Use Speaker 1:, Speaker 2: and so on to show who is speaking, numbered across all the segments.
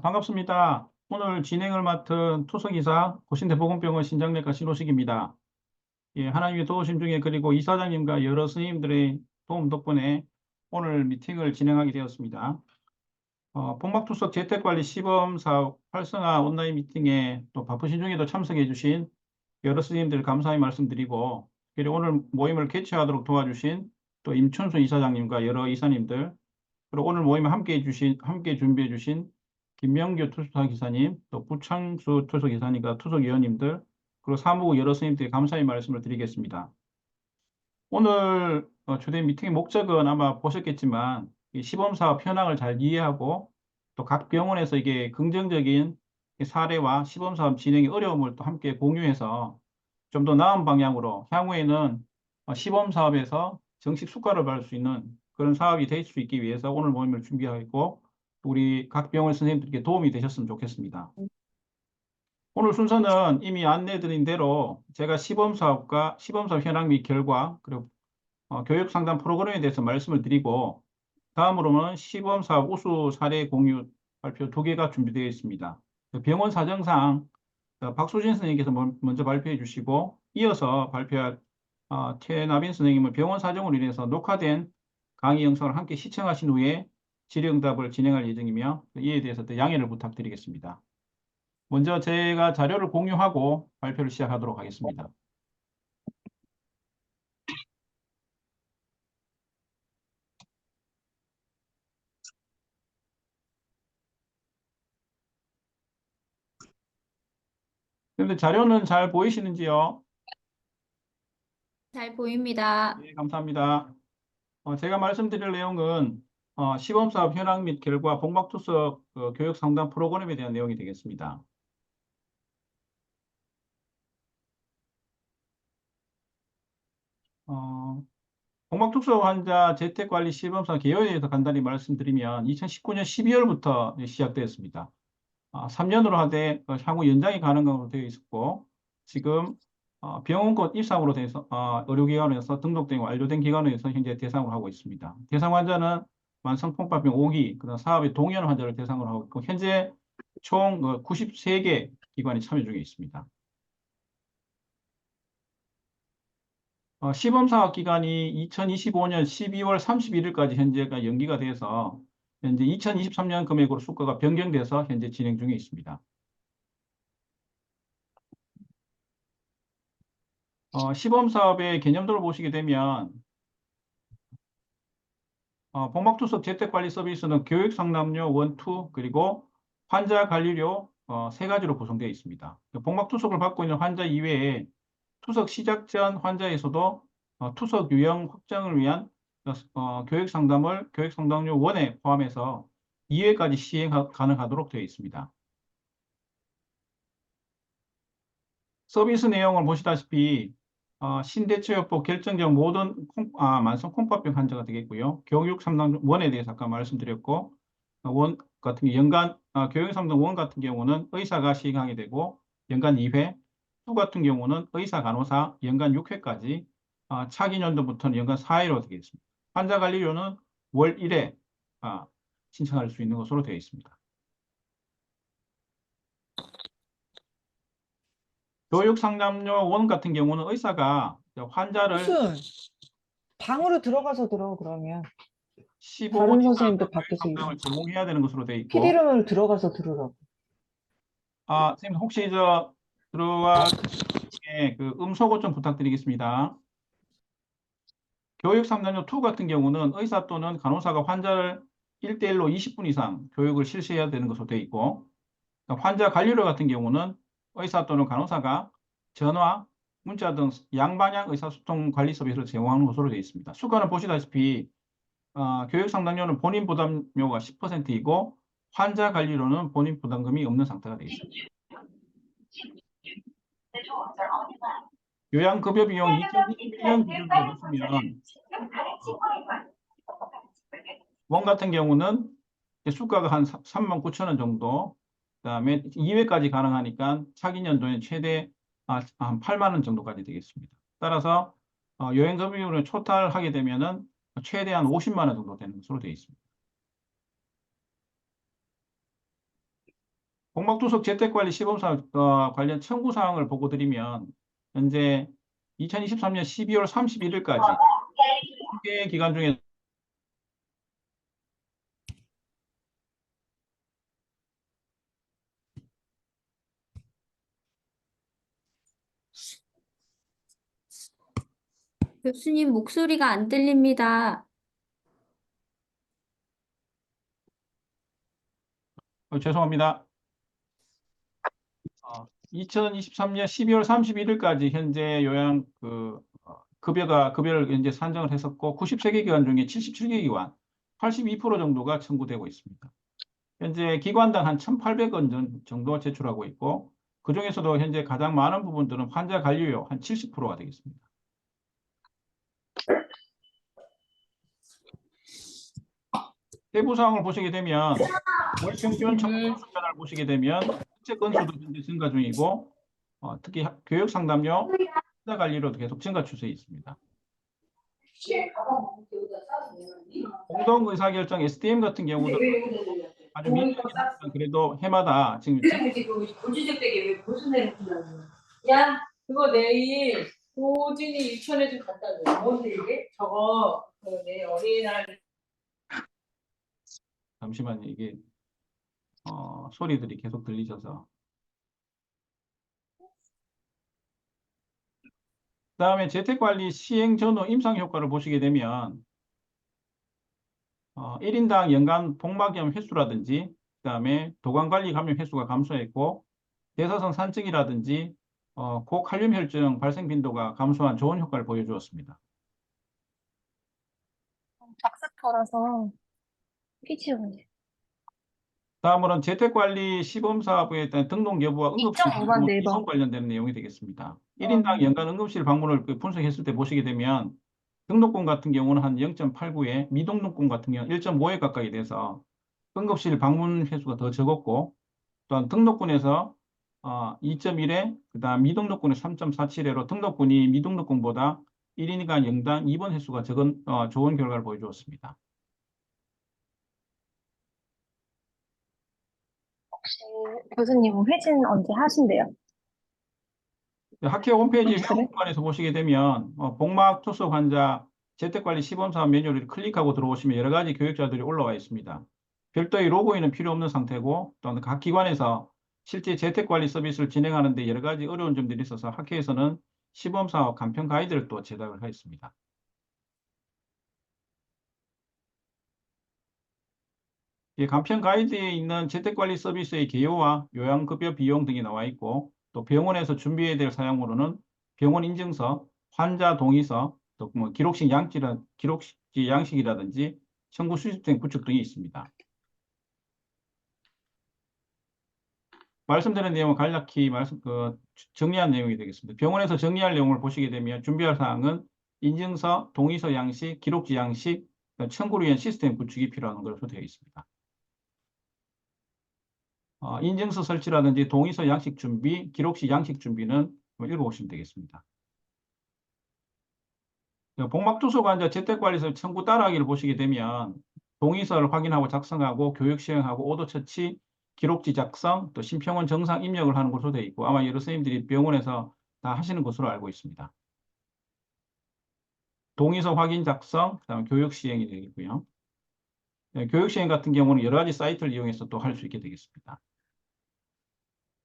Speaker 1: 반갑습니다. 오늘 진행을 맡은 투석이사 고신대보건병원 신장내과 신호식입니다. 예, 하나님의 도우심 중에 그리고 이사장님과 여러 스님들의 도움 덕분에 오늘 미팅을 진행하게 되었습니다. 복막투석 재택관리 시범사업 활성화 온라인 미팅에 또 바쁘신 중에도 참석해 주신 여러 스님들 감사의 말씀드리고, 그리고 오늘 모임을 개최하도록 도와주신 또 임춘수 이사장님과 여러 이사님들, 그리고 오늘 모임에 함께 준비해 주신 김명규 투석이사님, 또 부창수 투석이사님과 투석위원님들, 그리고 사무국 여러 스님들께 감사의 말씀을 드리겠습니다. 오늘 주된 미팅의 목적은 아마 보셨겠지만, 이 시범사업 현황을 잘 이해하고 또 각 병원에서 이게 긍정적인 이 사례와 시범사업 진행의 어려움을 또 함께 공유해서 좀 더 나은 방향으로 향후에는 시범사업에서 정식 수가를 받을 수 있는 그런 사업이 될 수 있기 위해서 오늘 모임을 준비하고 우리 각 병원 선생님들께 도움이 되셨으면 좋겠습니다. 오늘 순서는 이미 안내드린 대로 제가 시범사업 현황 및 결과, 그리고 교육 상담 프로그램에 대해서 말씀을 드리고, 다음으로는 시범사업 우수 사례 공유 발표 두 개가 준비되어 있습니다. 병원 사정상 박수진 선생님께서 먼저 발표해 주시고, 이어서 발표할 최나빈 선생님은 병원 사정으로 인해서 녹화된 강의 영상을 함께 시청하신 후에 질의응답을 진행할 예정이며, 이에 대해서 또 양해를 부탁드리겠습니다. 먼저 제가 자료를 공유하고 발표를 시작하도록 하겠습니다. 그런데 자료는 잘 보이시는지요?
Speaker 2: 잘 보입니다.
Speaker 1: 네, 감사합니다. 제가 말씀드릴 내용은 시범사업 현황 및 결과 복막투석 교육 상담 프로그램에 대한 내용이 되겠습니다. 어, 복막투석 환자 재택관리 시범사업 개요에 대해서 간단히 말씀드리면 2019년 12월부터 시작되었습니다. 3년으로 하되 향후 연장이 가능하도록 되어 있었고, 지금 병원권 입상으로 돼서 의료기관에서 등록된 완료된 기관에서 현재 대상으로 하고 있습니다. 대상 환자는 만성통밥병 5기, 그다음 사업의 동의하는 환자를 대상으로 하고 있고, 현재 총 93개 기관이 참여 중에 있습니다. 시범 사업 기간이 2025년 12월 31일까지 현재가 연기가 돼서 현재 2023년 금액으로 수가가 변경돼서 현재 진행 중에 있습니다. 시범 사업의 개념도를 보시게 되면 복막투석 재택관리 서비스는 교육 상담료 1, 2 그리고 환자 관리료 세 가지로 구성되어 있습니다. 복막투석을 받고 있는 환자 이외에 투석 시작 전 환자에서도 투석 유형 확장을 위한 교육 상담을 교육 상담료 1에 포함해서 2회까지 시행 가능하도록 되어 있습니다. 서비스 내용을 보시다시피 신대체요법 결정적 모든 만성 콩팥병 환자가 되겠고요. 교육 상담 1에 대해서 아까 말씀드렸고 원 같은 게 연간 교육 상담 1 같은 경우는 의사가 시행하게 되고 연간 2회, 2 같은 경우는 의사 간호사 연간 6회까지 차기 연도부터는 연간 4회로 되겠습니다. 환자 관리료는 월 1회 신청할 수 있는 것으로 되어 있습니다. 교육 상담료 1 같은 경우는 의사가 환자를
Speaker 2: 무슨 방으로 들어가서 들어 그러면
Speaker 1: 15분
Speaker 2: 다른
Speaker 1: 이상
Speaker 2: 선생님도
Speaker 1: 교육
Speaker 2: 밖에서
Speaker 1: 상담을 제공해야 되는 것으로 되어 있고
Speaker 2: PD룸을 들어가서 들으라고.
Speaker 1: 선생님 혹시 들어와 그 음소거 좀 부탁드리겠습니다. 교육 상담료 2 같은 경우는 의사 또는 간호사가 환자를 1대1로 20분 이상 교육을 실시해야 되는 것으로 되어 있고 환자 관리료 같은 경우는 의사 또는 간호사가 전화, 문자 등 양방향 의사소통 관리 서비스를 제공하는 것으로 되어 있습니다. 수가는 보시다시피 교육 상담료는 본인 부담료가 10%이고 환자 관리료는 본인 부담금이 없는 상태가 되어 있습니다. 요양급여 비용 2021년 기준으로 보시면 원 같은 경우는 수가가 한 39,000원 정도, 그다음에 2회까지 가능하니까 차기 연도에 최대 한 8만 원 정도까지 되겠습니다. 따라서 여행급여를 초탈하게 되면은 최대한 50만 원 정도 되는 것으로 되어 있습니다. 복막투석 재택관리 시범사업 관련 청구사항을 보고 드리면 현재 2023년 12월 31일까지 개 기간 중에
Speaker 3: 교수님 목소리가 안 들립니다.
Speaker 1: 죄송합니다. 2023년 12월 31일까지 현재 요양 급여를 현재 산정을 했었고 93개 기관 중에 77개 기관 82% 정도가 청구되고 있습니다. 현재 기관당 한 1,800원 정도 제출하고 있고 그 중에서도 현재 가장 많은 부분들은 환자 관리료 한 70%가 되겠습니다. 세부 사항을 보시게 되면 월 평균 청구 숫자를 보시게 되면 흑체 건수도 현재 증가 중이고 특히 교육 상담료, 환자 관리료도 계속 증가 추세에 있습니다. 공동 의사결정 SDM 같은 경우도 아주 민감하긴 하지만 그래도 해마다 지금
Speaker 4: 고지적되게 왜 무슨 애를 쓰냐고. 야, 그거 내일 도진이 유치원에 좀 갖다 줘. 뭔데 이게? 저거 내 어린이날.
Speaker 1: 잠시만요. 이게 소리들이 계속 들리셔서. 그다음에 재택관리 시행 전후 임상 효과를 보시게 되면 1인당 연간 복막염 횟수라든지 그다음에 도관관리 감염 횟수가 감소했고 대사성 산증이라든지 고칼륨 혈증 발생 빈도가 감소한 좋은 효과를 보여주었습니다.
Speaker 3: 박스터라서 피치오네.
Speaker 1: 다음으로는 재택관리 시범사업에 대한 등록 여부와 응급실
Speaker 3: 2.5번
Speaker 1: 방문
Speaker 3: 네 번.
Speaker 1: 이송 관련된 내용이 되겠습니다. 1인당 연간 응급실 방문을 분석했을 때 보시게 되면 등록금 같은 경우는 한 0.89에 미등록금 같은 경우는 1.5에 가까이 돼서 응급실 방문 횟수가 더 적었고 또한 등록군에서 2.1회, 그다음 미등록군의 3.47회로 등록군이 미등록군보다 1인간 영당 입원 횟수가 적은 좋은 결과를 보여주었습니다.
Speaker 3: 혹시 교수님 회진 언제 하신대요?
Speaker 1: 학회 홈페이지
Speaker 3: 그래?
Speaker 1: 회원권에서 보시게 되면 복막 투석 환자 재택관리 시범사업 메뉴를 클릭하고 들어오시면 여러 가지 교육자들이 올라와 있습니다. 별도의 로그인은 필요 없는 상태고 또한 각 기관에서 실제 재택관리 서비스를 진행하는 데 여러 가지 어려운 점들이 있어서 학회에서는 시범사업 간편 가이드를 또 제작을 하였습니다. 간편 가이드에 있는 재택관리 서비스의 개요와 요양급여 비용 등이 나와 있고, 또 병원에서 준비해야 될 사항으로는 병원 인증서, 환자 동의서, 또 뭐 기록식 양식이라든지 청구 수집된 구축 등이 있습니다. 말씀드린 내용은 간략히 정리한 내용이 되겠습니다. 병원에서 정리할 내용을 보시게 되면 준비할 사항은 인증서, 동의서 양식, 기록지 양식, 청구를 위한 시스템 구축이 필요한 것으로 되어 있습니다. 인증서 설치라든지 동의서 양식 준비, 기록시 양식 준비는 읽어보시면 되겠습니다. 복막투소 환자 재택관리서 청구 따라하기를 보시게 되면 동의서를 확인하고 작성하고 교육 시행하고 오도 처치, 기록지 작성, 또 심평원 정상 입력을 하는 것으로 되어 있고 아마 여러 선생님들이 병원에서 다 하시는 것으로 알고 있습니다. 동의서 확인 작성, 그다음에 교육 시행이 되겠고요. 교육 시행 같은 경우는 여러 가지 사이트를 이용해서 또 할 수 있게 되겠습니다.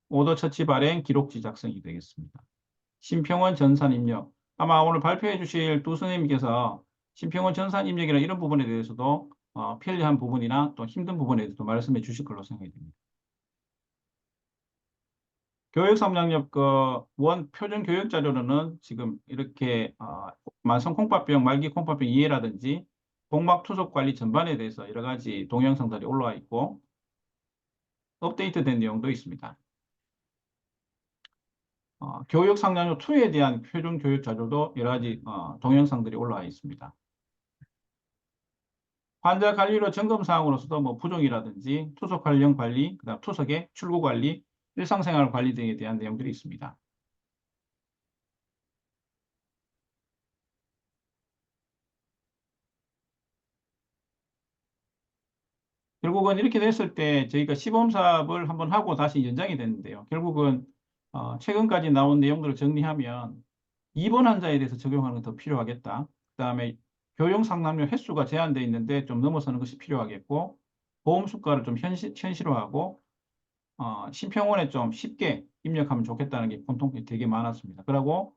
Speaker 1: 오더 처치 발행, 기록지 작성이 되겠습니다. 심평원 전산 입력. 아마 오늘 발표해 주실 두 선생님께서 심평원 전산 입력이나 이런 부분에 대해서도 편리한 부분이나 또 힘든 부분에 대해서도 말씀해 주실 걸로 생각이 됩니다. 교육 3학년 원 표준 교육 자료로는 지금 이렇게 만성 콩팥병, 말기 콩팥병 이해라든지 복막 투석 관리 전반에 대해서 여러 가지 동영상들이 올라와 있고 업데이트된 내용도 있습니다. 교육 3학년 2에 대한 표준 교육 자료도 여러 가지 동영상들이 올라와 있습니다. 환자 관리로 점검 사항으로서도 뭐 부종이라든지 투석 관련 관리, 그다음 투석의 출구 관리, 일상생활 관리 등에 대한 내용들이 있습니다. 결국은 이렇게 됐을 때 저희가 시범 사업을 한번 하고 다시 연장이 됐는데요. 결국은 최근까지 나온 내용들을 정리하면 입원 환자에 대해서 적용하는 게 더 필요하겠다. 그다음에 교용 상담료 횟수가 제한되어 있는데 좀 넘어서는 것이 필요하겠고 보험 수가를 좀 현실화하고 심평원에 좀 쉽게 입력하면 좋겠다는 게 공통점이 되게 많았습니다. 그리고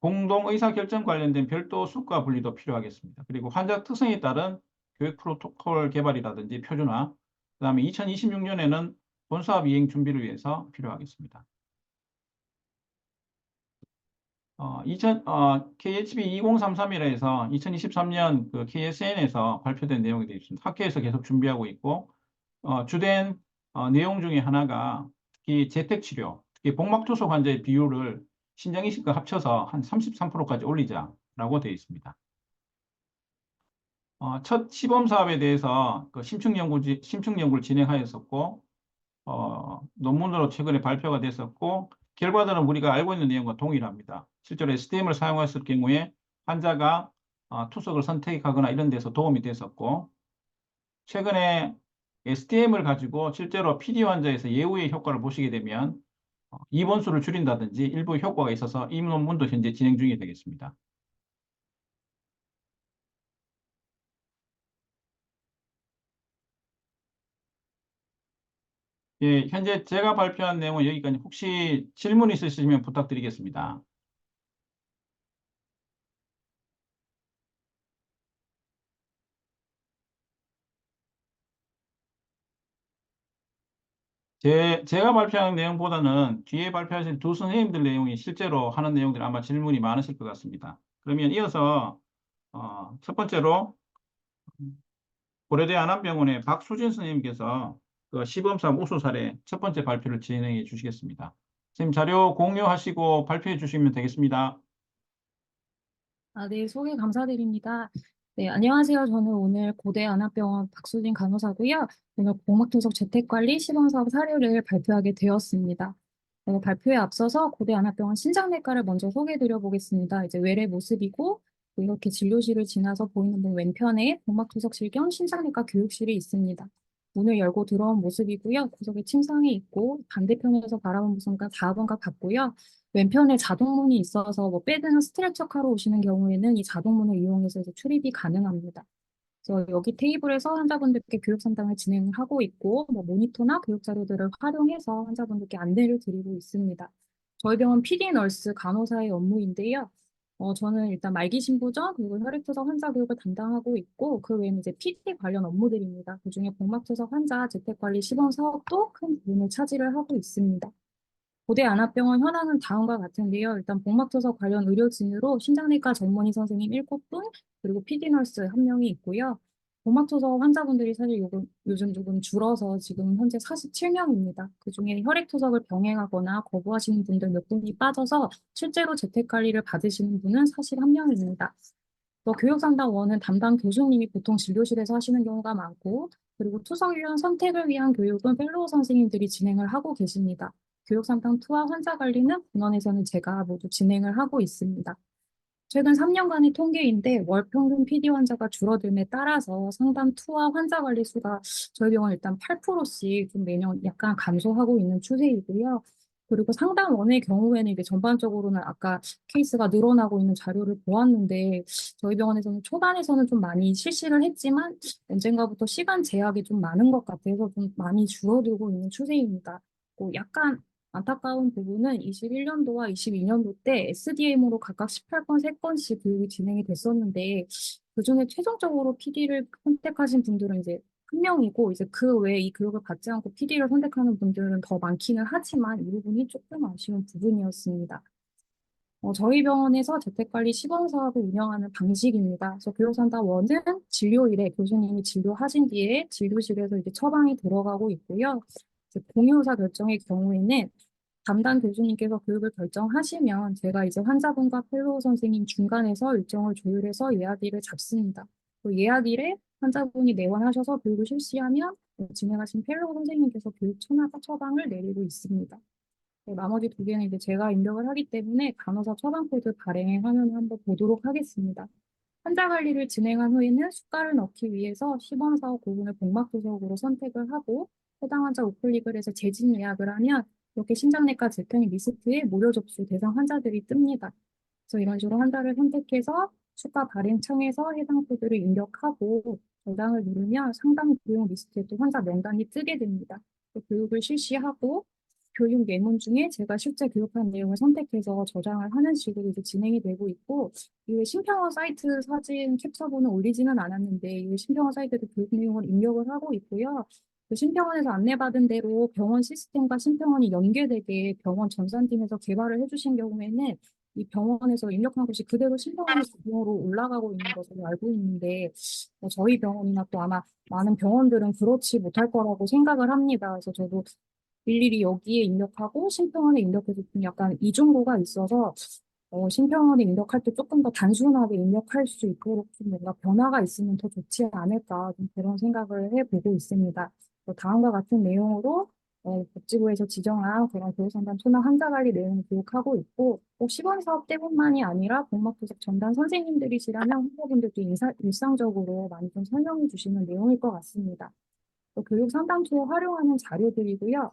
Speaker 1: 공동 의사결정 관련된 별도 수가 분리도 필요하겠습니다. 그리고 환자 특성에 따른 교육 프로토콜 개발이라든지 표준화, 그다음에 2026년에는 본사업 이행 준비를 위해서 필요하겠습니다. KHB 2033이라 해서 2023년 그 KSN에서 발표된 내용이 되어 있습니다. 학회에서 계속 준비하고 있고, 주된 내용 중에 하나가 특히 재택치료, 특히 복막투석 환자의 비율을 신장이식과 합쳐서 한 33%까지 올리자라고 되어 있습니다. 첫 시범 사업에 대해서 그 심층 연구를 진행하였었고, 논문으로 최근에 발표가 됐었고, 결과들은 우리가 알고 있는 내용과 동일합니다. 실제로 STM을 사용했을 경우에 환자가 투석을 선택하거나 이런 데서 도움이 됐었고, 최근에 STM을 가지고 실제로 PD 환자에서 예후의 효과를 보시게 되면 입원 수를 줄인다든지 일부 효과가 있어서 이 논문도 현재 진행 중이 되겠습니다. 예, 현재 제가 발표한 내용은 여기까지. 혹시 질문 있으시면 부탁드리겠습니다. 제가 발표한 내용보다는 뒤에 발표하실 두 선생님들 내용이 실제로 하는 내용들이 아마 질문이 많으실 것 같습니다. 그러면 이어서 첫 번째로 고려대 안암병원의 박수진 선생님께서 그 시범사업 우수 사례 첫 번째 발표를 진행해 주시겠습니다. 선생님 자료 공유하시고 발표해 주시면 되겠습니다.
Speaker 5: 네, 소개 감사드립니다. 네, 안녕하세요. 저는 오늘 고대 안암병원 박수진 간호사고요. 오늘 복막투석 재택관리 시범사업 사례를 발표하게 되었습니다. 발표에 앞서서 고대 안암병원 신장내과를 먼저 소개해드려 보겠습니다. 이제 외래 모습이고 이렇게 진료실을 지나서 보이는 분 왼편에 복막투석실 겸 신장내과 교육실이 있습니다. 문을 열고 들어온 모습이고요. 구석에 침상이 있고 반대편에서 바라본 모습과 4번과 같고요. 왼편에 자동문이 있어서 뭐 배드나 스트레처카로 오시는 경우에는 이 자동문을 이용해서 이제 출입이 가능합니다. 그래서 여기 테이블에서 환자분들께 교육 상담을 진행을 하고 있고 뭐 모니터나 교육 자료들을 활용해서 환자분들께 안내를 드리고 있습니다. 저희 병원 PD, 널스, 간호사의 업무인데요. 저는 일단 말기신부전 그리고 혈액투석 환자 교육을 담당하고 있고 그 외에는 이제 PT 관련 업무들입니다. 그중에 복막투석 환자 재택관리 시범 사업도 큰 부분을 차지를 하고 있습니다. 고대 안압병원 현황은 다음과 같은데요. 일단 복막투석 관련 의료진으로 신장내과 전문의 선생님 7분 그리고 PD 너스 1명이 있고요. 복막투석 환자분들이 사실 요즘 조금 줄어서 지금 현재 47명입니다. 그중에 혈액투석을 병행하거나 거부하시는 분들 몇 분이 빠져서 실제로 재택관리를 받으시는 분은 사실 1명입니다. 또 교육상담원은 담당 교수님이 보통 진료실에서 하시는 경우가 많고, 그리고 투석위원 선택을 위한 교육은 펠로우 선생님들이 진행을 하고 계십니다. 교육상담 투와 환자 관리는 본원에서는 제가 모두 진행을 하고 있습니다. 최근 3년간의 통계인데 월 평균 PD 환자가 줄어듦에 따라서 상담 투와 환자 관리 수가 저희 병원 일단 8%씩 좀 매년 약간 감소하고 있는 추세이고요. 그리고 상담원의 경우에는 이게 전반적으로는 아까 케이스가 늘어나고 있는 자료를 보았는데 저희 병원에서는 초반에서는 좀 많이 실시를 했지만 언젠가부터 시간 제약이 좀 많은 것 같아서 좀 많이 줄어들고 있는 추세입니다. 약간 안타까운 부분은 21년도와 22년도 때 SDM으로 각각 18건, 3건씩 교육이 진행이 됐었는데 그중에 최종적으로 PD를 선택하신 분들은 이제 1명이고 이제 그 외에 이 교육을 받지 않고 PD를 선택하는 분들은 더 많기는 하지만 이 부분이 조금 아쉬운 부분이었습니다. 저희 병원에서 재택관리 시범 사업을 운영하는 방식입니다. 그래서 교육상담원은 진료일에 교수님이 진료하신 뒤에 진료실에서 이제 처방이 들어가고 있고요. 이제 공유의사 결정의 경우에는 담당 교수님께서 교육을 결정하시면 제가 이제 환자분과 펠로우 선생님 중간에서 일정을 조율해서 예약일을 잡습니다. 그 예약일에 환자분이 내원하셔서 교육을 실시하면 진행하신 펠로우 선생님께서 교육 처방을 내리고 있습니다. 나머지 2개는 이제 제가 입력을 하기 때문에 간호사 처방 코드 발행 화면을 한번 보도록 하겠습니다. 환자 관리를 진행한 후에는 수가를 넣기 위해서 시범 사업 부분을 복막투석으로 선택을 하고 해당 환자 우클릭을 해서 재진 예약을 하면 이렇게 신장내과 재편이 리스트에 무료 접수 대상 환자들이 뜹니다. 그래서 이런 식으로 환자를 선택해서 수가 발행창에서 해당 코드를 입력하고 저장을 누르면 상담 비용 리스트에 또 환자 명단이 뜨게 됩니다. 또 교육을 실시하고 교육 예문 중에 제가 실제 교육한 내용을 선택해서 저장을 하는 식으로 이제 진행이 되고 있고, 이외 신평원 사이트 사진 캡처본을 올리지는 않았는데, 이 신평원 사이트에도 교육 내용을 입력을 하고 있고요. 그 신평원에서 안내받은 대로 병원 시스템과 신평원이 연계되게 병원 전산팀에서 개발을 해주신 경우에는 이 병원에서 입력한 것이 그대로 신평원 자동으로 올라가고 있는 것으로 알고 있는데, 저희 병원이나 또 아마 많은 병원들은 그렇지 못할 거라고 생각을 합니다. 그래서 저도 일일이 여기에 입력하고 신평원에 입력해서 좀 약간 이중고가 있어서 신평원에 입력할 때 조금 더 단순하게 입력할 수 있도록 좀 뭔가 변화가 있으면 더 좋지 않을까 좀 그런 생각을 해보고 있습니다. 다음과 같은 내용으로 복지부에서 지정한 그런 교육상담 투나 환자관리 내용을 교육하고 있고 꼭 시범사업 때문만이 아니라 복막투석 전담 선생님들이시라면 환자분들도 일상적으로 많이 좀 설명해 주시는 내용일 것 같습니다. 교육 상담소에 활용하는 자료들이고요.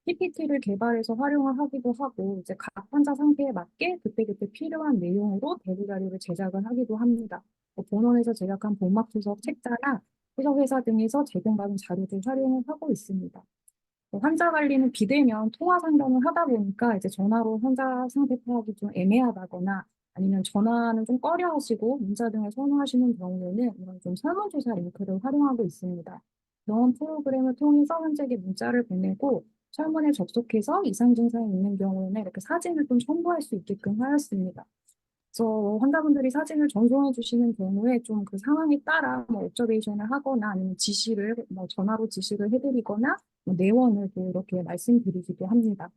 Speaker 5: PPT를 개발해서 활용을 하기도 하고, 이제 각 환자 상태에 맞게 그때그때 필요한 내용으로 대부 자료를 제작을 하기도 합니다. 본원에서 제작한 복막투석 책자나 투석회사 등에서 제공받은 자료들 활용을 하고 있습니다. 환자 관리는 비대면 통화 상담을 하다 보니까 이제 전화로 환자 상태 파악이 좀 애매하다거나 아니면 전화는 좀 꺼려 하시고 문자 등을 선호하시는 경우에는 이런 좀 설문조사 링크를 활용하고 있습니다. 병원 프로그램을 통해서 환자에게 문자를 보내고 설문에 접속해서 이상 증상이 있는 경우에는 이렇게 사진을 좀 첨부할 수 있게끔 하였습니다. 그래서 환자분들이 사진을 전송해 주시는 경우에 좀 그 상황에 따라 뭐 옵저베이션을 하거나 아니면 지시를 뭐 전화로 지시를 해드리거나 뭐 내원을 또 이렇게 말씀드리기도 합니다.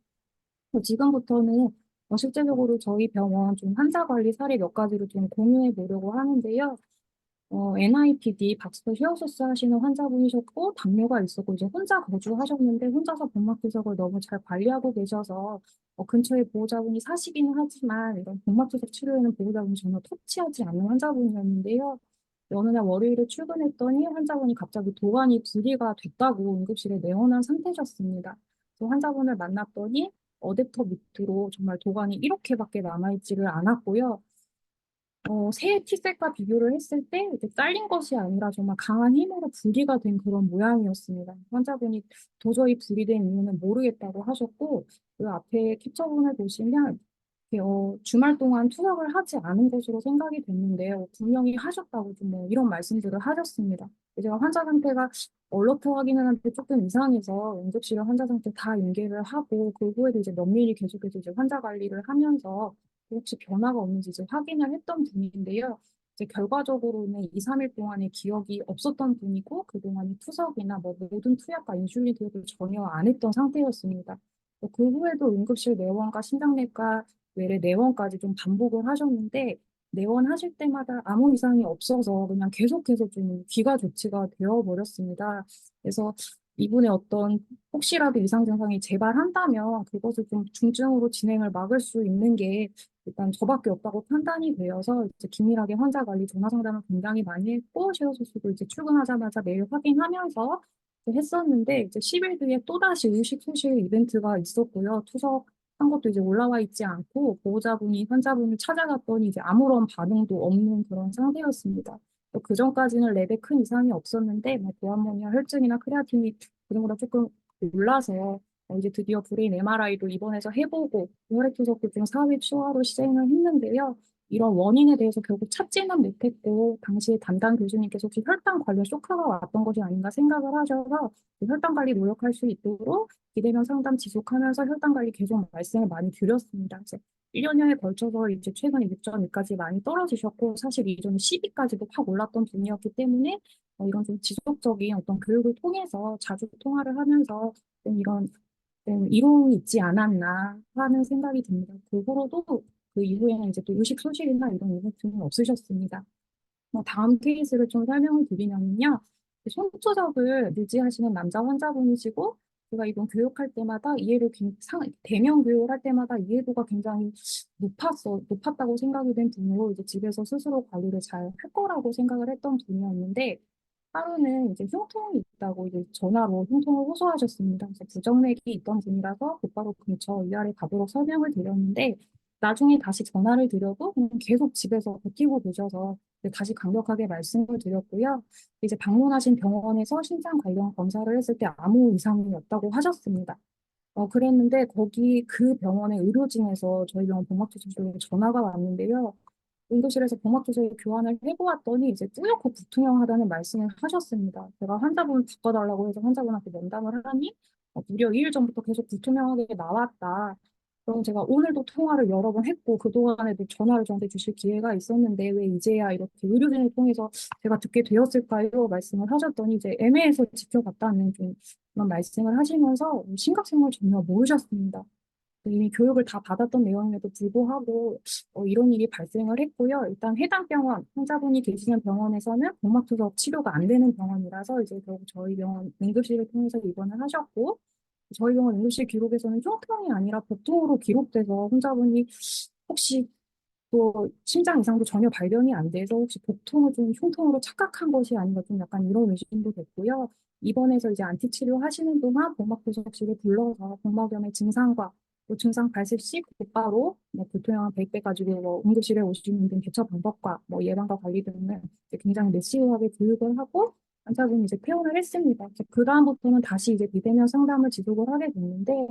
Speaker 5: 지금부터는 실제적으로 저희 병원 좀 환자 관리 사례 몇 가지를 좀 공유해 보려고 하는데요. NIPD 박스터 쉐어소스 하시는 환자분이셨고 당뇨가 있었고 이제 혼자 거주하셨는데 혼자서 복막투석을 너무 잘 관리하고 계셔서 근처에 보호자분이 사시기는 하지만 이런 복막투석 치료에는 보호자분이 전혀 터치하지 않는 환자분이었는데요. 어느 날 월요일에 출근했더니 환자분이 갑자기 도관이 분리가 됐다고 응급실에 내원한 상태셨습니다. 그래서 환자분을 만났더니 어댑터 밑으로 정말 도관이 이렇게밖에 남아있지를 않았고요. 새 티셋과 비교를 했을 때 이제 잘린 것이 아니라 정말 강한 힘으로 분리가 된 그런 모양이었습니다. 환자분이 도저히 분리된 이유는 모르겠다고 하셨고 그 앞에 캡처본을 보시면 주말 동안 투석을 하지 않은 것으로 생각이 됐는데요. 분명히 하셨다고 좀 뭐 이런 말씀들을 하셨습니다. 제가 환자 상태가 얼로트 확인을 하는데 조금 이상해서 응급실에 환자 상태 다 인계를 하고 그 후에도 이제 면밀히 계속해서 이제 환자 관리를 하면서 혹시 변화가 없는지 이제 확인을 했던 분인데요. 이제 결과적으로는 2, 3일 동안의 기억이 없었던 분이고 그동안의 투석이나 뭐 모든 투약과 인슐린 투약을 전혀 안 했던 상태였습니다. 그 후에도 응급실 내원과 심장내과 외래 내원까지 좀 반복을 하셨는데 내원하실 때마다 아무 이상이 없어서 그냥 계속해서 좀 귀가 조치가 되어버렸습니다. 그래서 이분의 어떤 혹시라도 이상 증상이 재발한다면 그것을 좀 중증으로 진행을 막을 수 있는 게 일단 저밖에 없다고 판단이 되어서 이제 긴밀하게 환자 관리 전화 상담을 굉장히 많이 했고 쉐어 소스도 이제 출근하자마자 매일 확인하면서 했었는데 이제 10일 뒤에 또다시 의식 소실 이벤트가 있었고요. 투석한 것도 이제 올라와 있지 않고 보호자분이 환자분을 찾아갔더니 이제 아무런 반응도 없는 그런 상태였습니다. 그 전까지는 랩에 큰 이상이 없었는데 뭐 고함모니아 혈증이나 크레아틴이 그전보다 조금 올라서 이제 드디어 브레인 MRI도 입원해서 해보고 혈액투석도 좀 4회 추가로 시행을 했는데요. 이런 원인에 대해서 결국 찾지는 못했고 당시에 담당 교수님께서 혹시 혈당 관련 쇼크가 왔던 것이 아닌가 생각을 하셔서 혈당 관리 노력할 수 있도록 비대면 상담 지속하면서 혈당 관리 계속 말씀을 많이 드렸습니다. 그래서 1년여에 걸쳐서 이제 최근에 6.2까지 많이 떨어지셨고 사실 이전에 10위까지도 확 올랐던 분이었기 때문에 이런 좀 지속적인 어떤 교육을 통해서 자주 통화를 하면서 좀 이런 이론이 있지 않았나 하는 생각이 듭니다. 그 후로도 그 이후에는 이제 또 의식 소실이나 이런 이벤트는 없으셨습니다. 다음 케이스를 좀 설명을 드리면요. 손투석을 유지하시는 남자 환자분이시고, 제가 이번 교육할 때마다 대면 교육을 할 때마다 이해도가 굉장히 높았다고 생각이 된 분으로 이제 집에서 스스로 관리를 잘 할 거라고 생각을 했던 분이었는데, 하루는 이제 흉통이 있다고 이제 전화로 흉통을 호소하셨습니다. 그래서 부정맥이 있던 분이라서 곧바로 근처 의아를 가도록 설명을 드렸는데, 나중에 다시 전화를 드려도 그냥 계속 집에서 버티고 계셔서 다시 강력하게 말씀을 드렸고요. 이제 방문하신 병원에서 신장 관련 검사를 했을 때 아무 이상이 없다고 하셨습니다. 그랬는데 거기 그 병원의 의료진에서 저희 병원 봉합투수실로 전화가 왔는데요. 응급실에서 봉합투수에 교환을 해보았더니 이제 뿌옇고 불투명하다는 말씀을 하셨습니다. 제가 환자분을 바꿔달라고 해서 환자분한테 면담을 하니 무려 2일 전부터 계속 불투명하게 나왔다. 그럼 제가 오늘도 통화를 여러 번 했고 그동안에도 전화를 저한테 주실 기회가 있었는데 왜 이제야 이렇게 의료진을 통해서 제가 듣게 되었을까요? 말씀을 하셨더니 이제 애매해서 지켜봤다는 좀 그런 말씀을 하시면서 심각성을 전혀 모르셨습니다. 이미 교육을 다 받았던 내용임에도 불구하고 이런 일이 발생을 했고요. 일단 해당 병원, 환자분이 계시는 병원에서는 복막투석 치료가 안 되는 병원이라서 이제 결국 저희 병원 응급실을 통해서 입원을 하셨고 저희 병원 응급실 기록에서는 흉통이 아니라 복통으로 기록돼서 환자분이 혹시 또 심장 이상도 전혀 발견이 안 돼서 혹시 복통을 좀 흉통으로 착각한 것이 아닌가 좀 약간 이런 의심도 됐고요. 입원해서 이제 안티 치료 하시는 동안 복막투석실을 불러서 복막염의 증상과 또 증상 발생 시 곧바로 불투명한 백배 가지고 응급실에 오시는 등 대처 방법과 예방과 관리 등을 이제 굉장히 매시하게 교육을 하고 환자분이 이제 퇴원을 했습니다. 그 다음부터는 다시 이제 비대면 상담을 지속을 하게 됐는데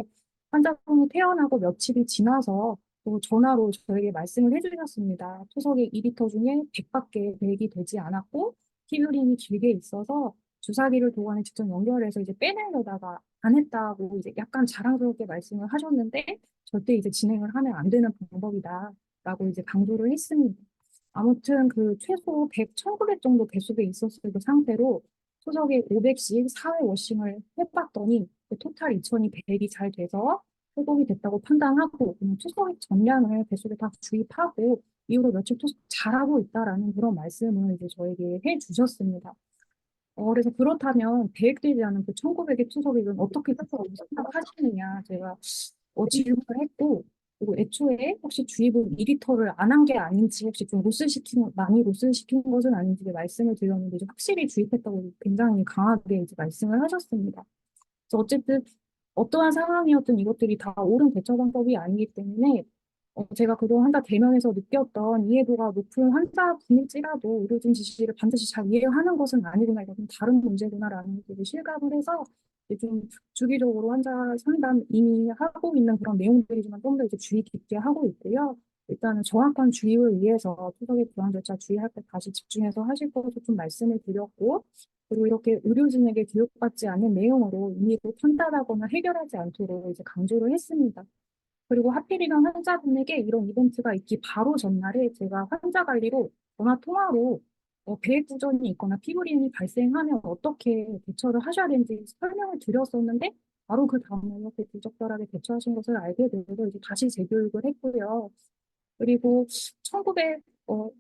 Speaker 5: 환자분이 퇴원하고 며칠이 지나서 또 전화로 저에게 말씀을 해주셨습니다. 투석의 2리터 중에 100밖에 배액이 되지 않았고 티뷰린이 길게 있어서 주사기를 도관에 직접 연결해서 이제 빼내려다가 안 했다고 이제 약간 자랑스럽게 말씀을 하셨는데 절대 이제 진행을 하면 안 되는 방법이다라고 이제 강조를 했습니다. 아무튼 그 최소 100, 1900 정도 배수돼 있었을 그 상태로 투석에 500씩 4회 워싱을 해봤더니 토탈 2000이 배액이 잘 돼서 회복이 됐다고 판단하고 그냥 투석의 전량을 배수에 다 주입하고 이후로 며칠 투석 잘하고 있다라는 그런 말씀을 이제 저에게 해주셨습니다. 그래서 그렇다면 계획되지 않은 그 1900의 투석액은 어떻게 생각하시느냐 제가 질문을 했고 그리고 애초에 혹시 주입을 2리터를 안 한 게 아닌지 혹시 좀 많이 로스시킨 것은 아닌지 말씀을 드렸는데 이제 확실히 주입했다고 굉장히 강하게 이제 말씀을 하셨습니다. 그래서 어쨌든 어떠한 상황이었든 이것들이 다 옳은 대처 방법이 아니기 때문에 제가 그동안 환자 대면에서 느꼈던 이해도가 높은 환자분일지라도 의료진 지시를 반드시 잘 이해하는 것은 아니구나, 이건 좀 다른 문제구나라는 것을 실감을 해서 이제 좀 주기적으로 환자 상담 이미 하고 있는 그런 내용들이지만 좀 더 이제 주의 깊게 하고 있고요. 일단은 정확한 주의를 위해서 투석의 교환 절차 주의할 때 다시 집중해서 하실 것을 좀 말씀을 드렸고, 그리고 이렇게 의료진에게 교육받지 않는 내용으로 임의로 판단하거나 해결하지 않도록 이제 강조를 했습니다. 그리고 하필이면 환자분에게 이런 이벤트가 있기 바로 전날에 제가 환자 관리로 전화 통화로 배액 부전이 있거나 피부림이 발생하면 어떻게 대처를 하셔야 되는지 설명을 드렸었는데 바로 그 다음날 이렇게 부적절하게 대처하신 것을 알게 되고 이제 다시 재교육을 했고요. 그리고 1900,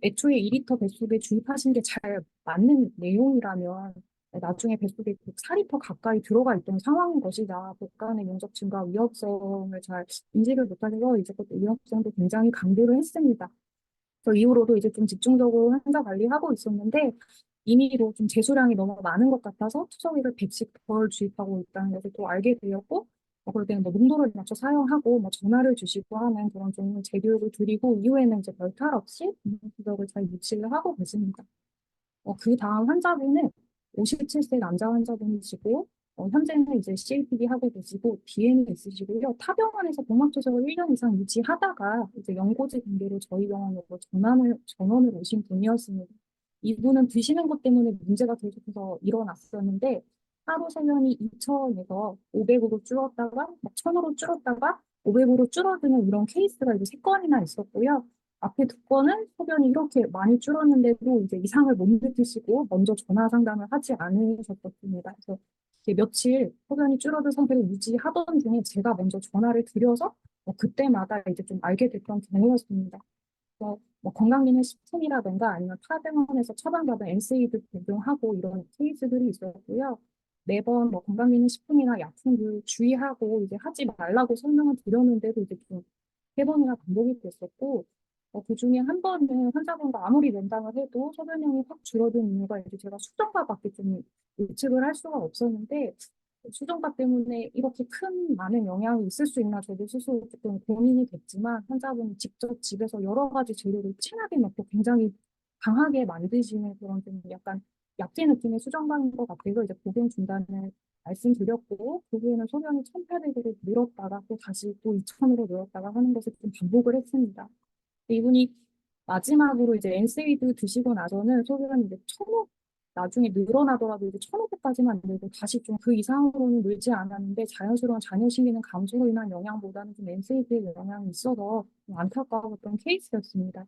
Speaker 5: 애초에 2리터 뱃속에 주입하신 게 잘 맞는 내용이라면 나중에 뱃속에 4리터 가까이 들어가 있던 상황인 것이다. 복간의 면적 증가 위험성을 잘 인지를 못하셔서 이제 그것도 위험성도 굉장히 강조를 했습니다. 그 이후로도 이제 좀 집중적으로 환자 관리하고 있었는데 임의로 좀 제수량이 너무 많은 것 같아서 투석이를 100씩 덜 주입하고 있다는 것을 또 알게 되었고 그럴 때는 뭐 농도를 맞춰 사용하고 뭐 전화를 주시고 하는 그런 좀 재교육을 드리고 이후에는 이제 별 탈 없이 투석을 잘 유치를 하고 계십니다. 그 다음 환자분은 57세 남자 환자분이시고, 현재는 이제 CAPD 하고 계시고, DM이 있으시고요. 타 병원에서 복막투석을 1년 이상 유지하다가 이제 연고지 관계로 저희 병원으로 전원을 오신 분이었습니다. 이분은 드시는 것 때문에 문제가 계속해서 일어났었는데, 하루 세면이 2,000에서 500으로 줄었다가, 1,000으로 줄었다가, 500으로 줄어드는 이런 케이스가 이제 3건이나 있었고요. 앞에 두 건은 소변이 이렇게 많이 줄었는데도 이제 이상을 못 느끼시고 먼저 전화 상담을 하지 않으셨습니다. 그래서 이렇게 며칠 소변이 줄어든 상태를 유지하던 중에 제가 먼저 전화를 드려서 그때마다 이제 좀 알게 됐던 경우였습니다. 그래서 뭐 건강기능식품이라든가 아니면 타 병원에서 처방받은 엔세이드 복용하고 이런 케이스들이 있었고요. 매번 뭐 건강기능식품이나 약품들 주의하고 이제 하지 말라고 설명을 드렸는데도 이제 좀 3번이나 반복이 됐었고 그중에 한 번은 환자분과 아무리 면담을 해도 소변량이 확 줄어든 이유가 이제 제가 수정과밖에 좀 예측을 할 수가 없었는데 수정과 때문에 이렇게 큰 많은 영향이 있을 수 있나 저도 스스로 조금 고민이 됐지만 환자분이 직접 집에서 여러 가지 재료를 진하게 넣고 굉장히 강하게 만드시는 그런 좀 약간 약재 느낌의 수정과인 것 같아서 이제 복용 중단을 말씀드렸고 그 후에는 소변이 1,800으로 늘었다가 또 다시 또 2,000으로 늘었다가 하는 것을 좀 반복을 했습니다. 이분이 마지막으로 이제 엔세이드 드시고 나서는 소변이 이제 1,500 나중에 늘어나더라도 이제 1,500까지만 늘고 다시 좀 그 이상으로는 늘지 않았는데 자연스러운 잔여신기능 감소로 인한 영향보다는 좀 엔세이드의 영향이 있어서 좀 안타까웠던 케이스였습니다.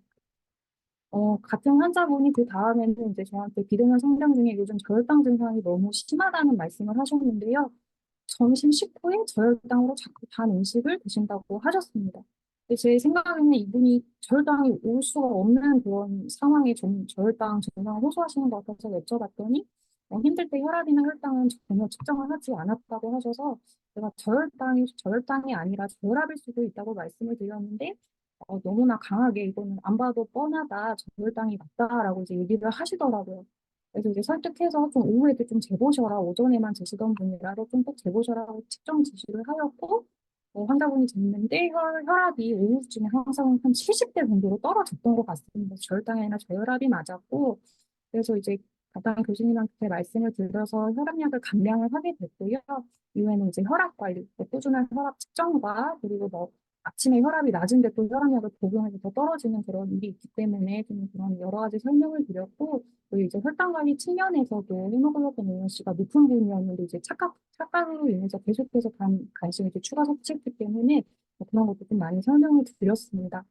Speaker 5: 같은 환자분이 그 다음에는 이제 저한테 비대면 상담 중에 요즘 저혈당 증상이 너무 심하다는 말씀을 하셨는데요. 점심 식후에 저혈당으로 자꾸 단 음식을 드신다고 하셨습니다. 근데 제 생각에는 이분이 저혈당이 올 수가 없는 그런 상황에 좀 저혈당 증상을 호소하시는 것 같아서 여쭤봤더니 힘들 때 혈압이나 혈당은 전혀 측정을 하지 않았다고 하셔서 제가 저혈당이 아니라 저혈압일 수도 있다고 말씀을 드렸는데 너무나 강하게 이거는 안 봐도 뻔하다 저혈당이 맞다라고 이제 얘기를 하시더라고요. 그래서 이제 설득해서 좀 오후에도 좀 재보셔라. 오전에만 재시던 분이라도 좀 꼭 재보셔라고 측정 지시를 하였고, 환자분이 쟀는데 혈압이 오후쯤에 항상 한 70대 정도로 떨어졌던 것 같습니다. 저혈당이 아니라 저혈압이 맞았고, 그래서 이제 담당 교수님한테 말씀을 드려서 혈압약을 감량을 하게 됐고요. 이후에는 이제 혈압 관리, 꾸준한 혈압 측정과 그리고 뭐 아침에 혈압이 낮은데 또 혈압약을 복용해서 더 떨어지는 그런 일이 있기 때문에 좀 그런 여러 가지 설명을 드렸고 그리고 이제 혈당 관리 측면에서도 헤모글로빈 A1C가 높은 분이었는데 이제 착각으로 인해서 계속해서 간식을 이제 추가 섭취했기 때문에 그런 것도 좀 많이 설명을 드렸습니다.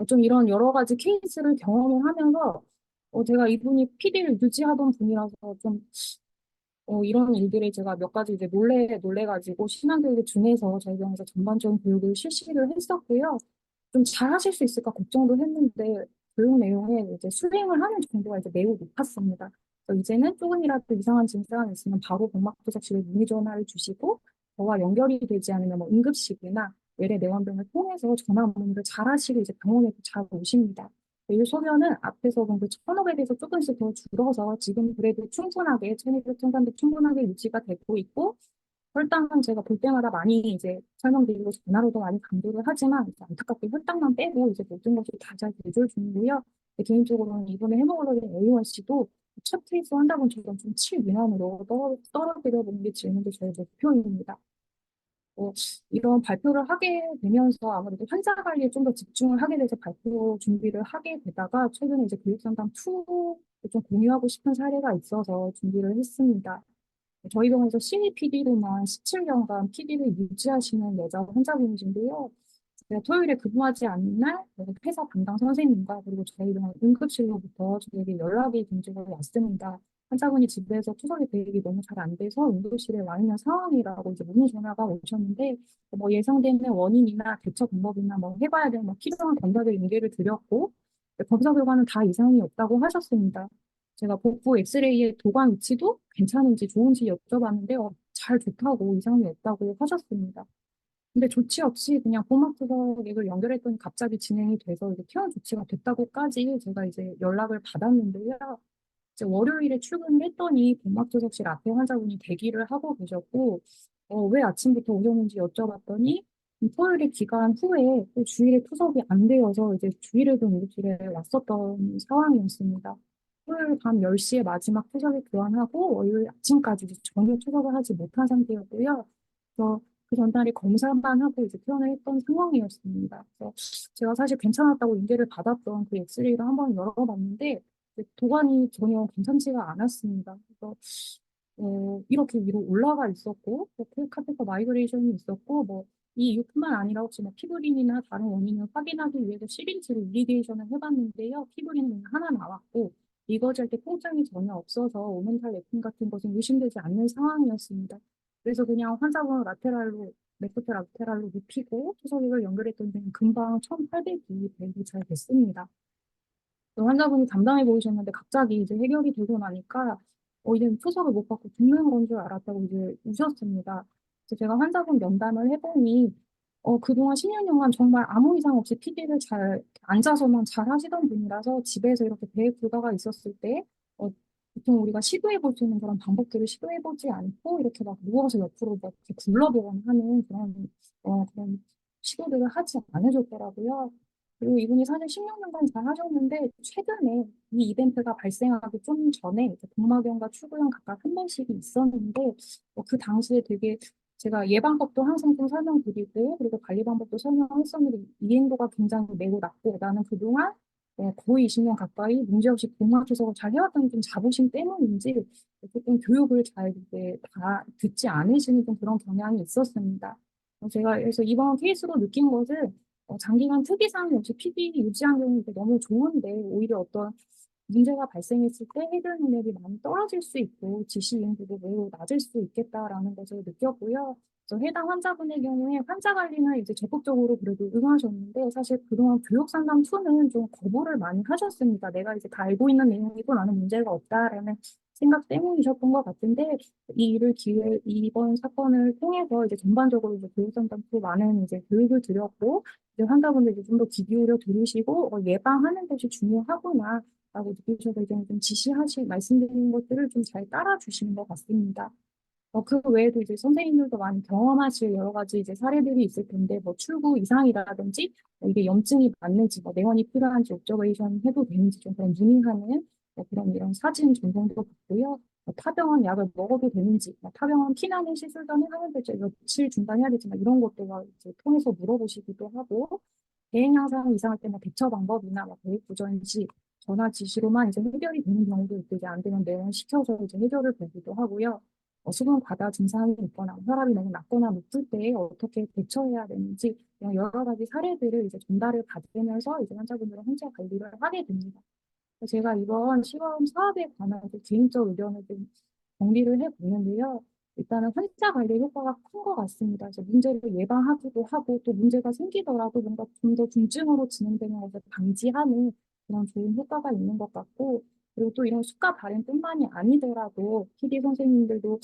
Speaker 5: 좀 이런 여러 가지 케이스를 경험을 하면서 제가 이분이 PD를 유지하던 분이라서 좀 이런 일들에 제가 몇 가지 이제 놀래가지고 신앙교육에 준해서 저희 병원에서 전반적인 교육을 실시를 했었고요. 좀 잘하실 수 있을까 걱정도 했는데 교육 내용에 이제 수행을 하는 정도가 이제 매우 높았습니다. 그래서 이제는 조금이라도 이상한 증상이 있으면 바로 복막투석실에 문의 전화를 주시고 저와 연결이 되지 않으면 뭐 응급실이나 외래 내원병을 통해서 전화 문의를 잘 하시고 이제 병원에도 잘 오십니다. 이 소변은 앞에서 본 그 1,500에서 조금씩 더 줄어서 지금 그래도 충분하게 1,200, 1,300 충분하게 유지가 되고 있고 혈당은 제가 볼 때마다 많이 이제 설명드리고 전화로도 많이 강조를 하지만 이제 안타깝게 혈당만 빼고 이제 모든 것이 다 잘 조절 중이고요. 개인적으로는 이번에 헤모글로빈 A1C도 첫 케이스 환자분처럼 좀 7 미만으로 떨어뜨려 보는 게 지금도 저의 목표입니다. 어, 이런 발표를 하게 되면서 아무래도 환자 관리에 좀 더 집중을 하게 돼서 발표 준비를 하게 되다가 최근에 이제 교육상담 2를 좀 공유하고 싶은 사례가 있어서 준비를 했습니다. 저희 병원에서 신입 PD로만 17년간 PD를 유지하시는 여자 환자분이신데요. 제가 토요일에 근무하지 않는 날 회사 담당 선생님과 그리고 저희 병원 응급실로부터 저에게 연락이 개인적으로 왔습니다. 환자분이 집에서 투석이 대응이 너무 잘 안 돼서 응급실에 와 있는 상황이라고 이제 문의 전화가 오셨는데 뭐 예상되는 원인이나 대처 방법이나 뭐 해봐야 될 뭐 필요한 검사들 인계를 드렸고 검사 결과는 다 이상이 없다고 하셨습니다. 제가 복부 엑스레이의 도관 위치도 괜찮은지 좋은지 여쭤봤는데 잘 좋다고 이상이 없다고 하셨습니다. 근데 조치 없이 그냥 고막투석액을 연결했더니 갑자기 진행이 돼서 이제 퇴원 조치가 됐다고까지 제가 이제 연락을 받았는데요. 이제 월요일에 출근을 했더니 고막투석실 앞에 환자분이 대기를 하고 계셨고, 왜 아침부터 오셨는지 여쭤봤더니 토요일에 기간 후에 또 주일에 투석이 안 되어서 이제 주일에도 응급실에 왔었던 상황이었습니다. 토요일 밤 10시에 마지막 투석을 교환하고 월요일 아침까지 이제 전혀 투석을 하지 못한 상태였고요. 그래서 그 전날에 검사만 하고 이제 퇴원을 했던 상황이었습니다. 그래서 제가 사실 괜찮았다고 인계를 받았던 그 엑스레이를 한번 열어봤는데 도관이 전혀 괜찮지가 않았습니다. 그래서 이렇게 위로 올라가 있었고, 카테터 마이그레이션이 있었고, 뭐 이 이유뿐만 아니라 혹시 뭐 피부린이나 다른 원인을 확인하기 위해서 시린지로 이리게이션을 해봤는데요. 피부린은 그냥 하나 나왔고, 이거질 때 통증이 전혀 없어서 오멘탈 랩핑 같은 것은 의심되지 않는 상황이었습니다. 그래서 그냥 환자분을 레프트 라테랄로 눕히고 투석액을 연결했던 데는 금방 1,800이 배입이 잘 됐습니다. 또 환자분이 담담해 보이셨는데 갑자기 이제 해결이 되고 나니까 이제는 투석을 못 받고 죽는 건 줄 알았다고 이제 우셨습니다. 그래서 제가 환자분 면담을 해보니 그동안 10년간 정말 아무 이상 없이 PD를 잘 앉아서만 잘 하시던 분이라서 집에서 이렇게 배에 불가가 있었을 때 보통 우리가 시도해 볼 수 있는 그런 방법들을 시도해 보지 않고 이렇게 막 누워서 옆으로 막 이렇게 굴러보거나 하는 그런 시도들을 하지 않으셨더라고요. 그리고 이분이 사실 16년간 잘 하셨는데 최근에 이 이벤트가 발생하기 좀 전에 이제 복막염과 추구염 각각 한 번씩이 있었는데 그 당시에 되게 제가 예방법도 항상 좀 설명드리고 그리고 관리 방법도 설명했었는데 이행도가 굉장히 매우 낮고 나는 그동안 거의 20년 가까이 문제없이 복막 투석을 잘 해왔다는 좀 자부심 때문인지 조금 교육을 잘 이제 다 듣지 않으시는 좀 그런 경향이 있었습니다. 제가 그래서 이번 케이스로 느낀 것은 장기간 특이사항이 없이 PD 유지한 경우는 너무 좋은데 오히려 어떤 문제가 발생했을 때 해결 능력이 많이 떨어질 수 있고 지시 이행도도 매우 낮을 수 있겠다라는 것을 느꼈고요. 그래서 해당 환자분의 경우에 환자 관리는 이제 적극적으로 그래도 응하셨는데 사실 그동안 교육 상담 2는 좀 거부를 많이 하셨습니다. 내가 이제 다 알고 있는 내용이고 나는 문제가 없다라는 생각 때문이셨던 것 같은데 이 일을 기회 이번 사건을 통해서 이제 전반적으로 이제 교육 상담 2 많은 이제 교육을 드렸고 이제 환자분들 좀 더 귀 기울여 들으시고 예방하는 것이 중요하구나. 라고 느끼셔서 이제 좀 말씀드린 것들을 좀 잘 따라주시는 것 같습니다. 그 외에도 이제 선생님들도 많이 경험하실 여러 가지 이제 사례들이 있을 텐데, 뭐 출구 이상이라든지, 이게 염증이 맞는지, 뭐 내원이 필요한지 옵저베이션 해도 되는지 좀 그런 문의하는 그런 이런 사진 전송도 받고요. 타병원 약을 먹어도 되는지, 타병원 피나는 시술 전에 하면 될지, 며칠 중단해야 되지, 이런 것도 막 이제 통해서 물어보시기도 하고, 대행 양상 이상할 때 뭐 대처 방법이나 뭐 계획 부전시, 전화 지시로만 이제 해결이 되는 경우도 있고 이제 안 되면 내원시켜서 이제 해결을 보기도 하고요. 수분 과다 증상이 있거나 혈압이 너무 낮거나 높을 때 어떻게 대처해야 되는지 그냥 여러 가지 사례들을 이제 전달을 받으면서 이제 환자분들은 혼자 관리를 하게 됩니다. 그래서 제가 이번 시범 사업에 관한 개인적 의견을 좀 정리를 해보는데요. 일단은 환자 관리 효과가 큰 것 같습니다. 그래서 문제를 예방하기도 하고 또 문제가 생기더라도 뭔가 좀 더 중증으로 진행되는 것을 방지하는 그런 좋은 효과가 있는 것 같고 그리고 또 이런 수가 발행뿐만이 아니더라도 PD 선생님들도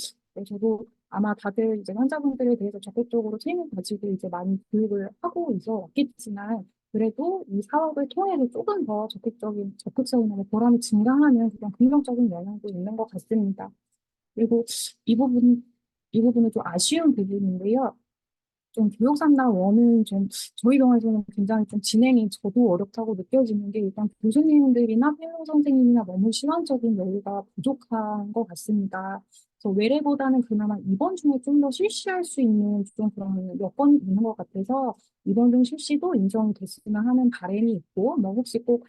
Speaker 5: 저도 아마 다들 이제 환자분들에 대해서 적극적으로 책임을 가지고 이제 많이 교육을 하고 있어 왔겠지만 그래도 이 사업을 통해서 조금 더 적극적인 보람이 증가하는 그런 긍정적인 영향도 있는 것 같습니다. 그리고 이 부분은 좀 아쉬운 부분인데요. 좀 교육 상담원은 좀 저희 병원에서는 굉장히 좀 진행이 저도 어렵다고 느껴지는 게 일단 교수님들이나 펠로 선생님이나 너무 시간적인 여유가 부족한 것 같습니다. 그래서 외래보다는 그나마 입원 중에 좀 더 실시할 수 있는 좀 그런 여건이 있는 것 같아서 입원 중 실시도 인정이 됐으면 하는 바람이 있고 뭐 혹시 꼭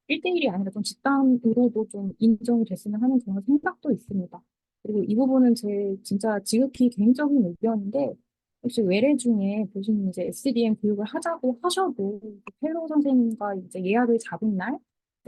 Speaker 5: 1대1이 아니라 좀 집단으로도 좀 인정이 됐으면 하는 그런 생각도 있습니다. 그리고 이 부분은 제 진짜 지극히 개인적인 의견인데 혹시 외래 중에 교수님 이제 SDM 교육을 하자고 하셔도 펠로우 선생님과 이제 예약을 잡은 날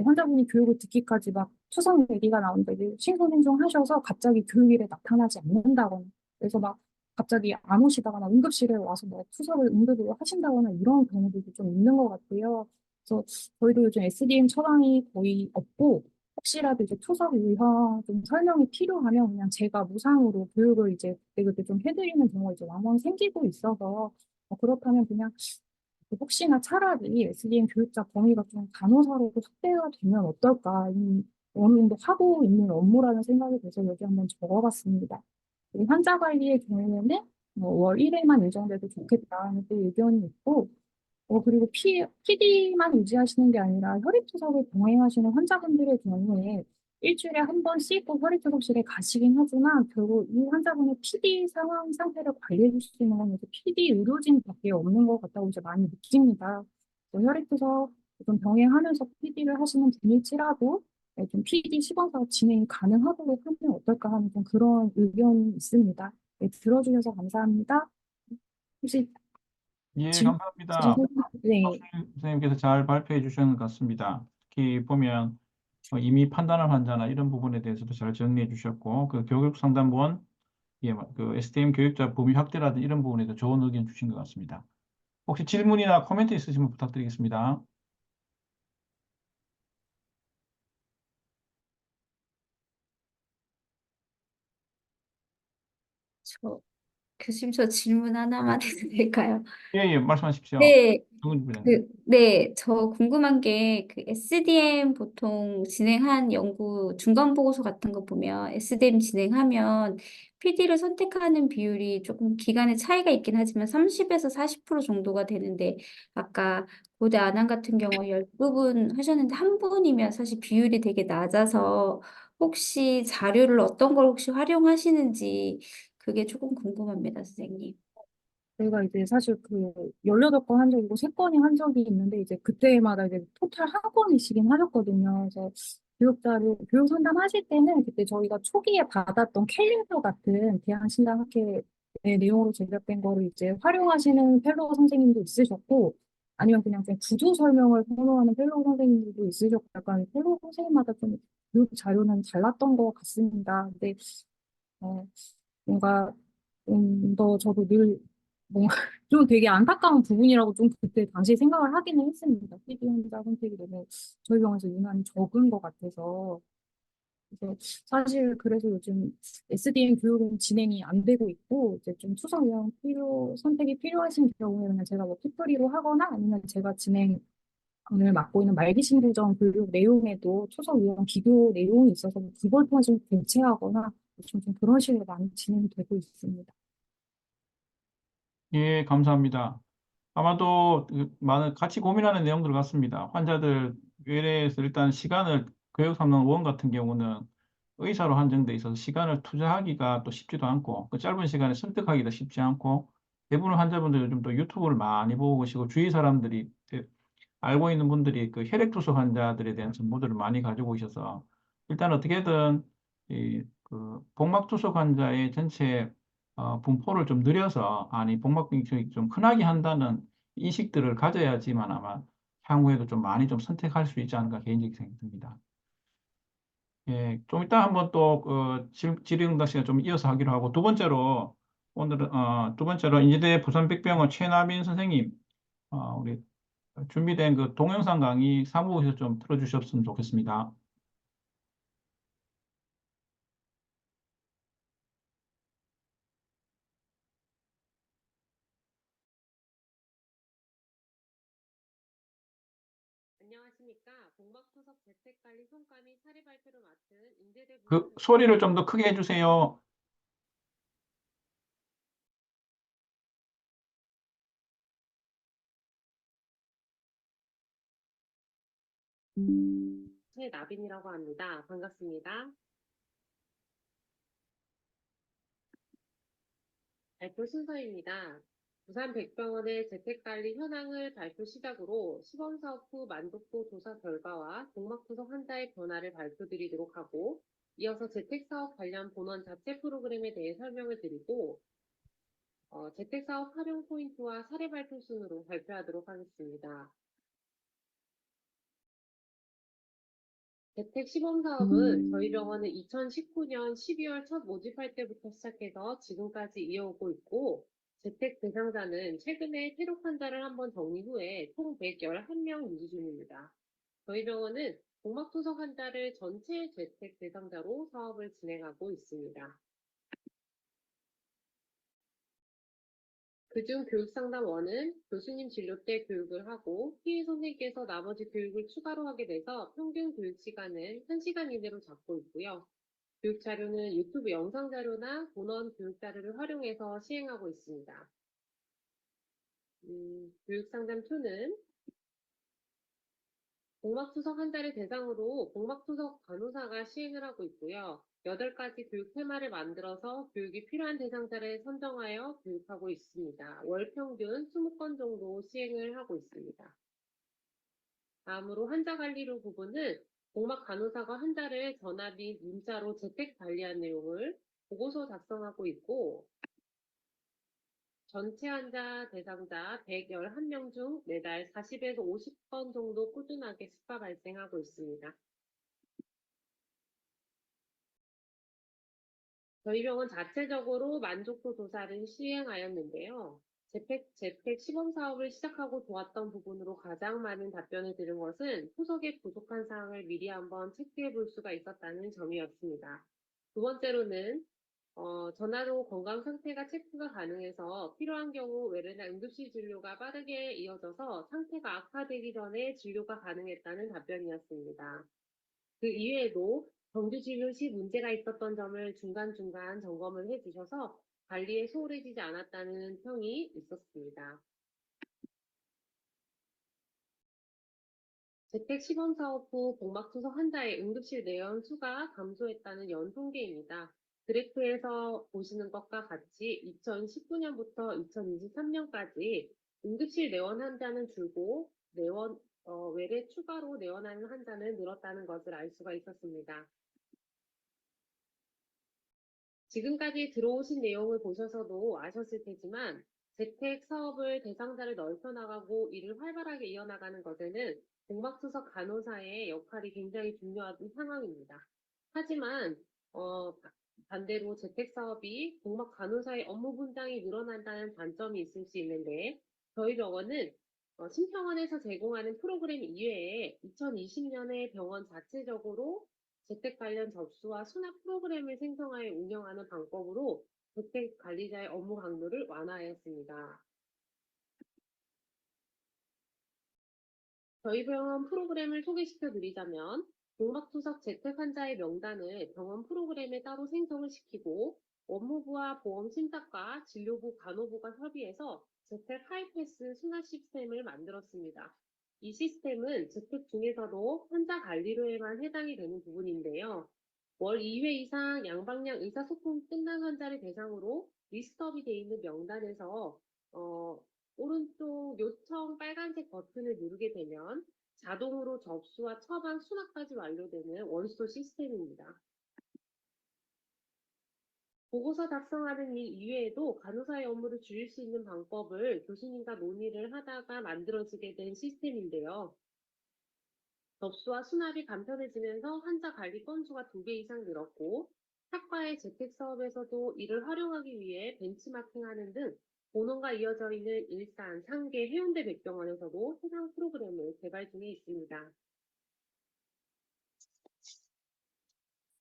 Speaker 5: 환자분이 교육을 듣기까지 막 투석 얘기가 나오는데 이제 신선행정하셔서 갑자기 교육일에 나타나지 않는다거나 그래서 막 갑자기 안 오시다가 응급실에 와서 뭐 투석을 응급을 하신다거나 이런 경우들도 좀 있는 것 같고요. 그래서 저희도 요즘 SDM 처방이 거의 없고 혹시라도 이제 투석 유형 좀 설명이 필요하면 그냥 제가 무상으로 교육을 이제 그때 좀 해드리는 경우가 이제 왕왕 생기고 있어서 그렇다면 그냥 혹시나 차라리 SDM 교육자 범위가 좀 간호사로 확대가 되면 어떨까 이 어느 정도 하고 있는 업무라는 생각이 들어서 여기 한번 적어봤습니다. 그리고 환자 관리의 경우에는 뭐월 1회만 일정돼도 좋겠다는 또 의견이 있고 그리고 PD만 유지하시는 게 아니라 혈액투석을 병행하시는 환자분들의 경우에 일주일에 한 번씩 꼭 혈액투석실에 가시긴 하지만 결국 이 환자분의 PD 상황 상태를 관리해 줄 수 있는 건 이제 PD 의료진밖에 없는 것 같다고 이제 많이 느낍니다. 혈액투석 좀 병행하면서 PD를 하시는 분일지라도 좀 PD 시범사업 진행이 가능하도록 하면 어떨까 하는 좀 그런 의견이 있습니다. 네, 들어주셔서 감사합니다. 혹시
Speaker 1: 예,
Speaker 5: 질문
Speaker 1: 감사합니다.
Speaker 5: 있으신 네.
Speaker 1: 선생님께서 잘 발표해 주셨는 것 같습니다. 특히 보면 이미 판단한 환자나 이런 부분에 대해서도 잘 정리해 주셨고, 그 교육 상담원, 예, 그 STM 교육자 범위 확대라든지 이런 부분에도 좋은 의견 주신 것 같습니다. 혹시 질문이나 코멘트 있으시면 부탁드리겠습니다.
Speaker 6: 교수님, 저 질문 하나만 해도 될까요?
Speaker 1: 예, 예, 말씀하십시오.
Speaker 6: 네,
Speaker 1: 누군지 부장님.
Speaker 6: 저 궁금한 게 그 SDM 보통 진행한 연구 중간 보고서 같은 거 보면 SDM 진행하면 PD를 선택하는 비율이 조금 기간의 차이가 있긴 하지만 30에서 40% 정도가 되는데 아까 고대 안암 같은 경우 12분 하셨는데 한 분이면 사실 비율이 되게 낮아서 혹시 자료를 어떤 걸 혹시 활용하시는지 그게 조금 궁금합니다, 선생님.
Speaker 5: 저희가 이제 사실 그 18건 한 적이고 3건이 한 적이 있는데 이제 그때마다 이제 토탈 한 건이시긴 하셨거든요. 그래서 교육 상담하실 때는 그때 저희가 초기에 받았던 캘린더 같은 대한신장학회 내용으로 제작된 거를 이제 활용하시는 펠로우 선생님도 있으셨고 아니면 그냥 구조 설명을 선호하는 펠로우 선생님들도 있으셨고 약간 펠로우 선생님마다 좀 교육 자료는 달랐던 것 같습니다. 근데 어, 뭔가 좀 더 저도 늘 뭔가 좀 되게 안타까운 부분이라고 좀 그때 당시에 생각을 하기는 했습니다. PD 환자 선택이 너무 저희 병원에서 유난히 적은 것 같아서. 그래서 사실 그래서 요즘 SDM 교육은 진행이 안 되고 있고 이제 좀 투석형 선택이 필요하신 경우에는 제가 뭐 피터리로 하거나 아니면 제가 진행을 맡고 있는 말기신부전 교육 내용에도 투석 유형 기도 내용이 있어서 그걸 통해서 대체하거나 좀 그런 식으로 많이 진행이 되고 있습니다.
Speaker 1: 예, 감사합니다. 아마도 많은 같이 고민하는 내용들 같습니다. 환자들 외래에서 일단 시간을 교육상담원 같은 경우는 의사로 한정돼 있어서 시간을 투자하기가 또 쉽지도 않고 그 짧은 시간에 설득하기도 쉽지 않고 대부분 환자분들 요즘 또 유튜브를 많이 보고 계시고 주위 사람들이 알고 있는 분들이 그 혈액투소 환자들에 대한 정보들을 많이 가지고 오셔서 일단 어떻게든 그 복막투소 환자의 전체 분포를 좀 늘려서 아니 복막병이 좀 흔하게 한다는 인식들을 가져야지만 아마 향후에도 좀 많이 좀 선택할 수 있지 않을까 개인적인 생각이 듭니다. 예, 좀 이따 한번 또 질의응답 시간 좀 이어서 하기로 하고 오늘은 두 번째로 인제대 부산백병원 최나빈 선생님 우리 준비된 그 동영상 강의 사무국에서 좀 틀어주셨으면 좋겠습니다.
Speaker 7: 안녕하십니까. 복막토석 재택관리 성과 및 사례 발표를 맡은 인제대
Speaker 1: 그
Speaker 7: 부산병원
Speaker 1: 소리를 좀 더 크게 해주세요.
Speaker 7: 최나빈이라고 합니다. 반갑습니다. 발표 순서입니다. 부산 백병원의 재택관리 현황을 발표 시작으로 시범사업 후 만족도 조사 결과와 복막투석 환자의 변화를 발표드리도록 하고, 이어서 재택사업 관련 본원 자체 프로그램에 대해 설명을 드리고, 재택사업 활용 포인트와 사례 발표 순으로 발표하도록 하겠습니다. 재택 시범사업은 저희 병원은 2019년 12월 첫 모집할 때부터 시작해서 지금까지 이어오고 있고, 재택 대상자는 최근에 퇴록 환자를 한번 정리 후에 총 111명 유지 중입니다. 저희 병원은 복막투석 환자를 전체 재택 대상자로 사업을 진행하고 있습니다. 그중 교육상담원은 교수님 진료 때 교육을 하고 피해 선생님께서 나머지 교육을 추가로 하게 돼서 평균 교육 시간은 1시간 이내로 잡고 있고요. 교육 자료는 유튜브 영상 자료나 본원 교육 자료를 활용해서 시행하고 있습니다. 교육상담 2는 복막투석 환자를 대상으로 복막투석 간호사가 시행을 하고 있고요. 8가지 교육 테마를 만들어서 교육이 필요한 대상자를 선정하여 교육하고 있습니다. 월 평균 20건 정도 시행을 하고 있습니다. 다음으로 환자 관리로 부분은 복막 간호사가 환자를 전화 및 문자로 재택 관리한 내용을 보고서 작성하고 있고, 전체 환자 대상자 111명 중 매달 40에서 50건 정도 꾸준하게 스파 발생하고 있습니다. 저희 병원 자체적으로 만족도 조사를 시행하였는데요. 재택 시범 사업을 시작하고 도왔던 부분으로 가장 많은 답변을 들은 것은 후속에 부족한 사항을 미리 한번 체크해 볼 수가 있었다는 점이었습니다. 두 번째로는 전화로 건강 상태가 체크가 가능해서 필요한 경우 외래나 응급실 진료가 빠르게 이어져서 상태가 악화되기 전에 진료가 가능했다는 답변이었습니다. 그 이외에도 정규 진료 시 문제가 있었던 점을 중간중간 점검을 해주셔서 관리에 소홀해지지 않았다는 평이 있었습니다. 재택 시범 사업 후 복막투석 환자의 응급실 내원 수가 감소했다는 연통계입니다. 그래프에서 보시는 것과 같이 2019년부터 2023년까지 응급실 내원 환자는 줄고 외래 추가로 내원하는 환자는 늘었다는 것을 알 수가 있었습니다. 지금까지 들어오신 내용을 보셔서도 아셨을 테지만 재택 사업을 대상자를 넓혀 나가고 이를 활발하게 이어나가는 것에는 복막투석 간호사의 역할이 굉장히 중요한 상황입니다. 하지만 반대로 재택 사업이 복막 간호사의 업무 분장이 늘어난다는 단점이 있을 수 있는데, 저희 병원은 심평원에서 제공하는 프로그램 이외에 2020년에 병원 자체적으로 재택 관련 접수와 수납 프로그램을 생성하여 운영하는 방법으로 재택 관리자의 업무 강도를 완화하였습니다. 저희 병원 프로그램을 소개시켜 드리자면, 복막투석 재택 환자의 명단을 병원 프로그램에 따로 생성을 시키고, 원무부와 보험심사과, 진료부, 간호부가 협의해서 재택 하이패스 수납 시스템을 만들었습니다. 이 시스템은 재택 중에서도 환자 관리로에만 해당이 되는 부분인데요. 월 2회 이상 양방향 의사소통이 끝난 환자를 대상으로 리스트업이 되어 있는 명단에서 오른쪽 요청 빨간색 버튼을 누르게 되면 자동으로 접수와 처방, 수납까지 완료되는 원스톱 시스템입니다. 보고서 작성하는 일 이외에도 간호사의 업무를 줄일 수 있는 방법을 교수님과 논의를 하다가 만들어지게 된 시스템인데요. 접수와 수납이 간편해지면서 환자 관리 건수가 2배 이상 늘었고, 학과의 재택 사업에서도 이를 활용하기 위해 벤치마킹하는 등 본원과 이어져 있는 일산, 상계, 해운대 백병원에서도 해당 프로그램을 개발 중에 있습니다.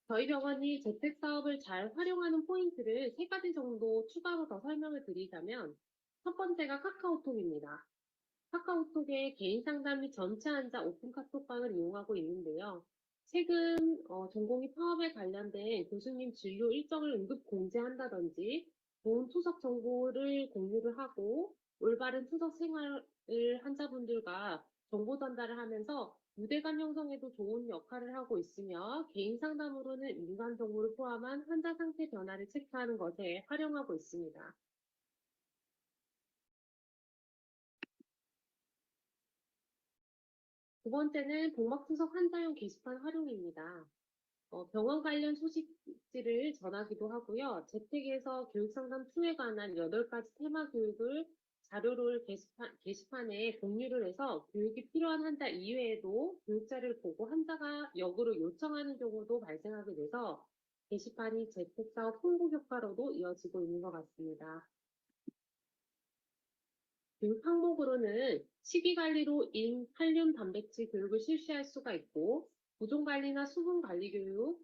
Speaker 7: 저희 병원이 재택 사업을 잘 활용하는 포인트를 3가지 정도 추가로 더 설명을 드리자면, 첫 번째가 카카오톡입니다. 카카오톡에 개인 상담 및 전체 환자 오픈 카톡방을 이용하고 있는데요. 최근 전공의 파업에 관련된 교수님 진료 일정을 응급 공지한다든지 좋은 투석 정보를 공유를 하고 올바른 투석 생활을 환자분들과 정보 전달을 하면서 유대감 형성에도 좋은 역할을 하고 있으며 개인 상담으로는 민간 정보를 포함한 환자 상태 변화를 체크하는 것에 활용하고 있습니다. 두 번째는 복막투석 환자용 게시판 활용입니다. 병원 관련 소식지를 전하기도 하고요. 재택에서 교육상담 2에 관한 8가지 테마 교육을 자료를 게시판에 공유를 해서 교육이 필요한 환자 이외에도 교육자를 보고 환자가 역으로 요청하는 경우도 발생하게 돼서 게시판이 재택사업 홍보 효과로도 이어지고 있는 것 같습니다. 교육 항목으로는 식이관리로 인, 칼륨, 단백질 교육을 실시할 수가 있고 부종관리나 수분관리 교육,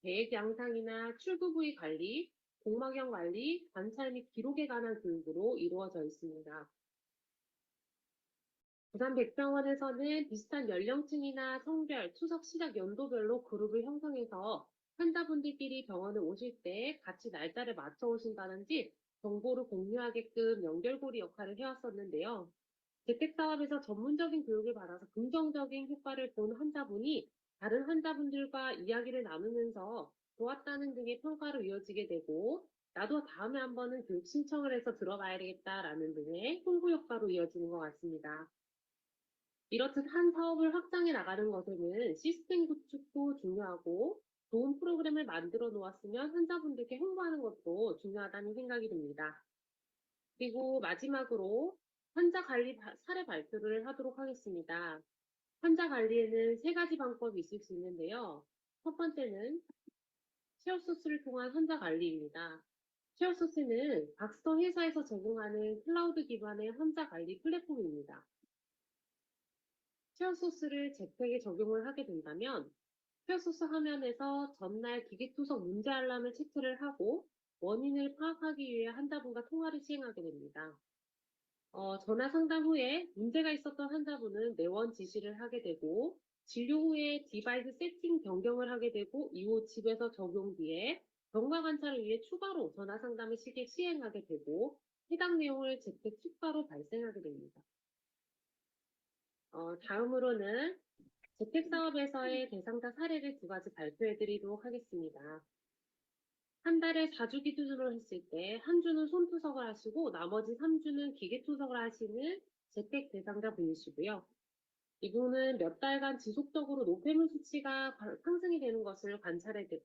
Speaker 7: 계획 양상이나 출구 부위 관리, 복막염 관리, 관찰 및 기록에 관한 교육으로 이루어져 있습니다. 부산 백병원에서는 비슷한 연령층이나 성별, 투석 시작 연도별로 그룹을 형성해서 환자분들끼리 병원에 오실 때 같이 날짜를 맞춰 오신다든지 정보를 공유하게끔 연결고리 역할을 해왔었는데요. 재택사업에서 전문적인 교육을 받아서 긍정적인 효과를 본 환자분이 다른 환자분들과 이야기를 나누면서 좋았다는 등의 평가로 이어지게 되고 나도 다음에 한 번은 교육 신청을 해서 들어봐야겠다라는 등의 홍보 효과로 이어지는 것 같습니다. 이렇듯 한 사업을 확장해 나가는 것에는 시스템 구축도 중요하고 좋은 프로그램을 만들어 놓았으면 환자분들께 홍보하는 것도 중요하다는 생각이 듭니다. 그리고 마지막으로 환자 관리 사례 발표를 하도록 하겠습니다. 환자 관리에는 3가지 방법이 있을 수 있는데요. 첫 번째는 쉐어소스를 통한 환자 관리입니다. 쉐어소스는 박스터 회사에서 제공하는 클라우드 기반의 환자 관리 플랫폼입니다. 쉐어소스를 재택에 적용을 하게 된다면 쉐어소스 화면에서 전날 기기투석 문제 알람을 체크를 하고 원인을 파악하기 위해 환자분과 통화를 시행하게 됩니다. 전화 상담 후에 문제가 있었던 환자분은 내원 지시를 하게 되고 진료 후에 디바이스 세팅 변경을 하게 되고 이후 집에서 적용 뒤에 경과 관찰을 위해 추가로 전화 상담을 시행하게 되고 해당 내용을 재택 추가로 발생하게 됩니다. 다음으로는 재택사업에서의 대상자 사례를 2가지 발표해 드리도록 하겠습니다. 한 달에 4주 기준으로 했을 때 한 주는 손투석을 하시고 나머지 3주는 기계투석을 하시는 재택 대상자 분이시고요. 이분은 몇 달간 지속적으로 노폐물 수치가 상승이 되는 것을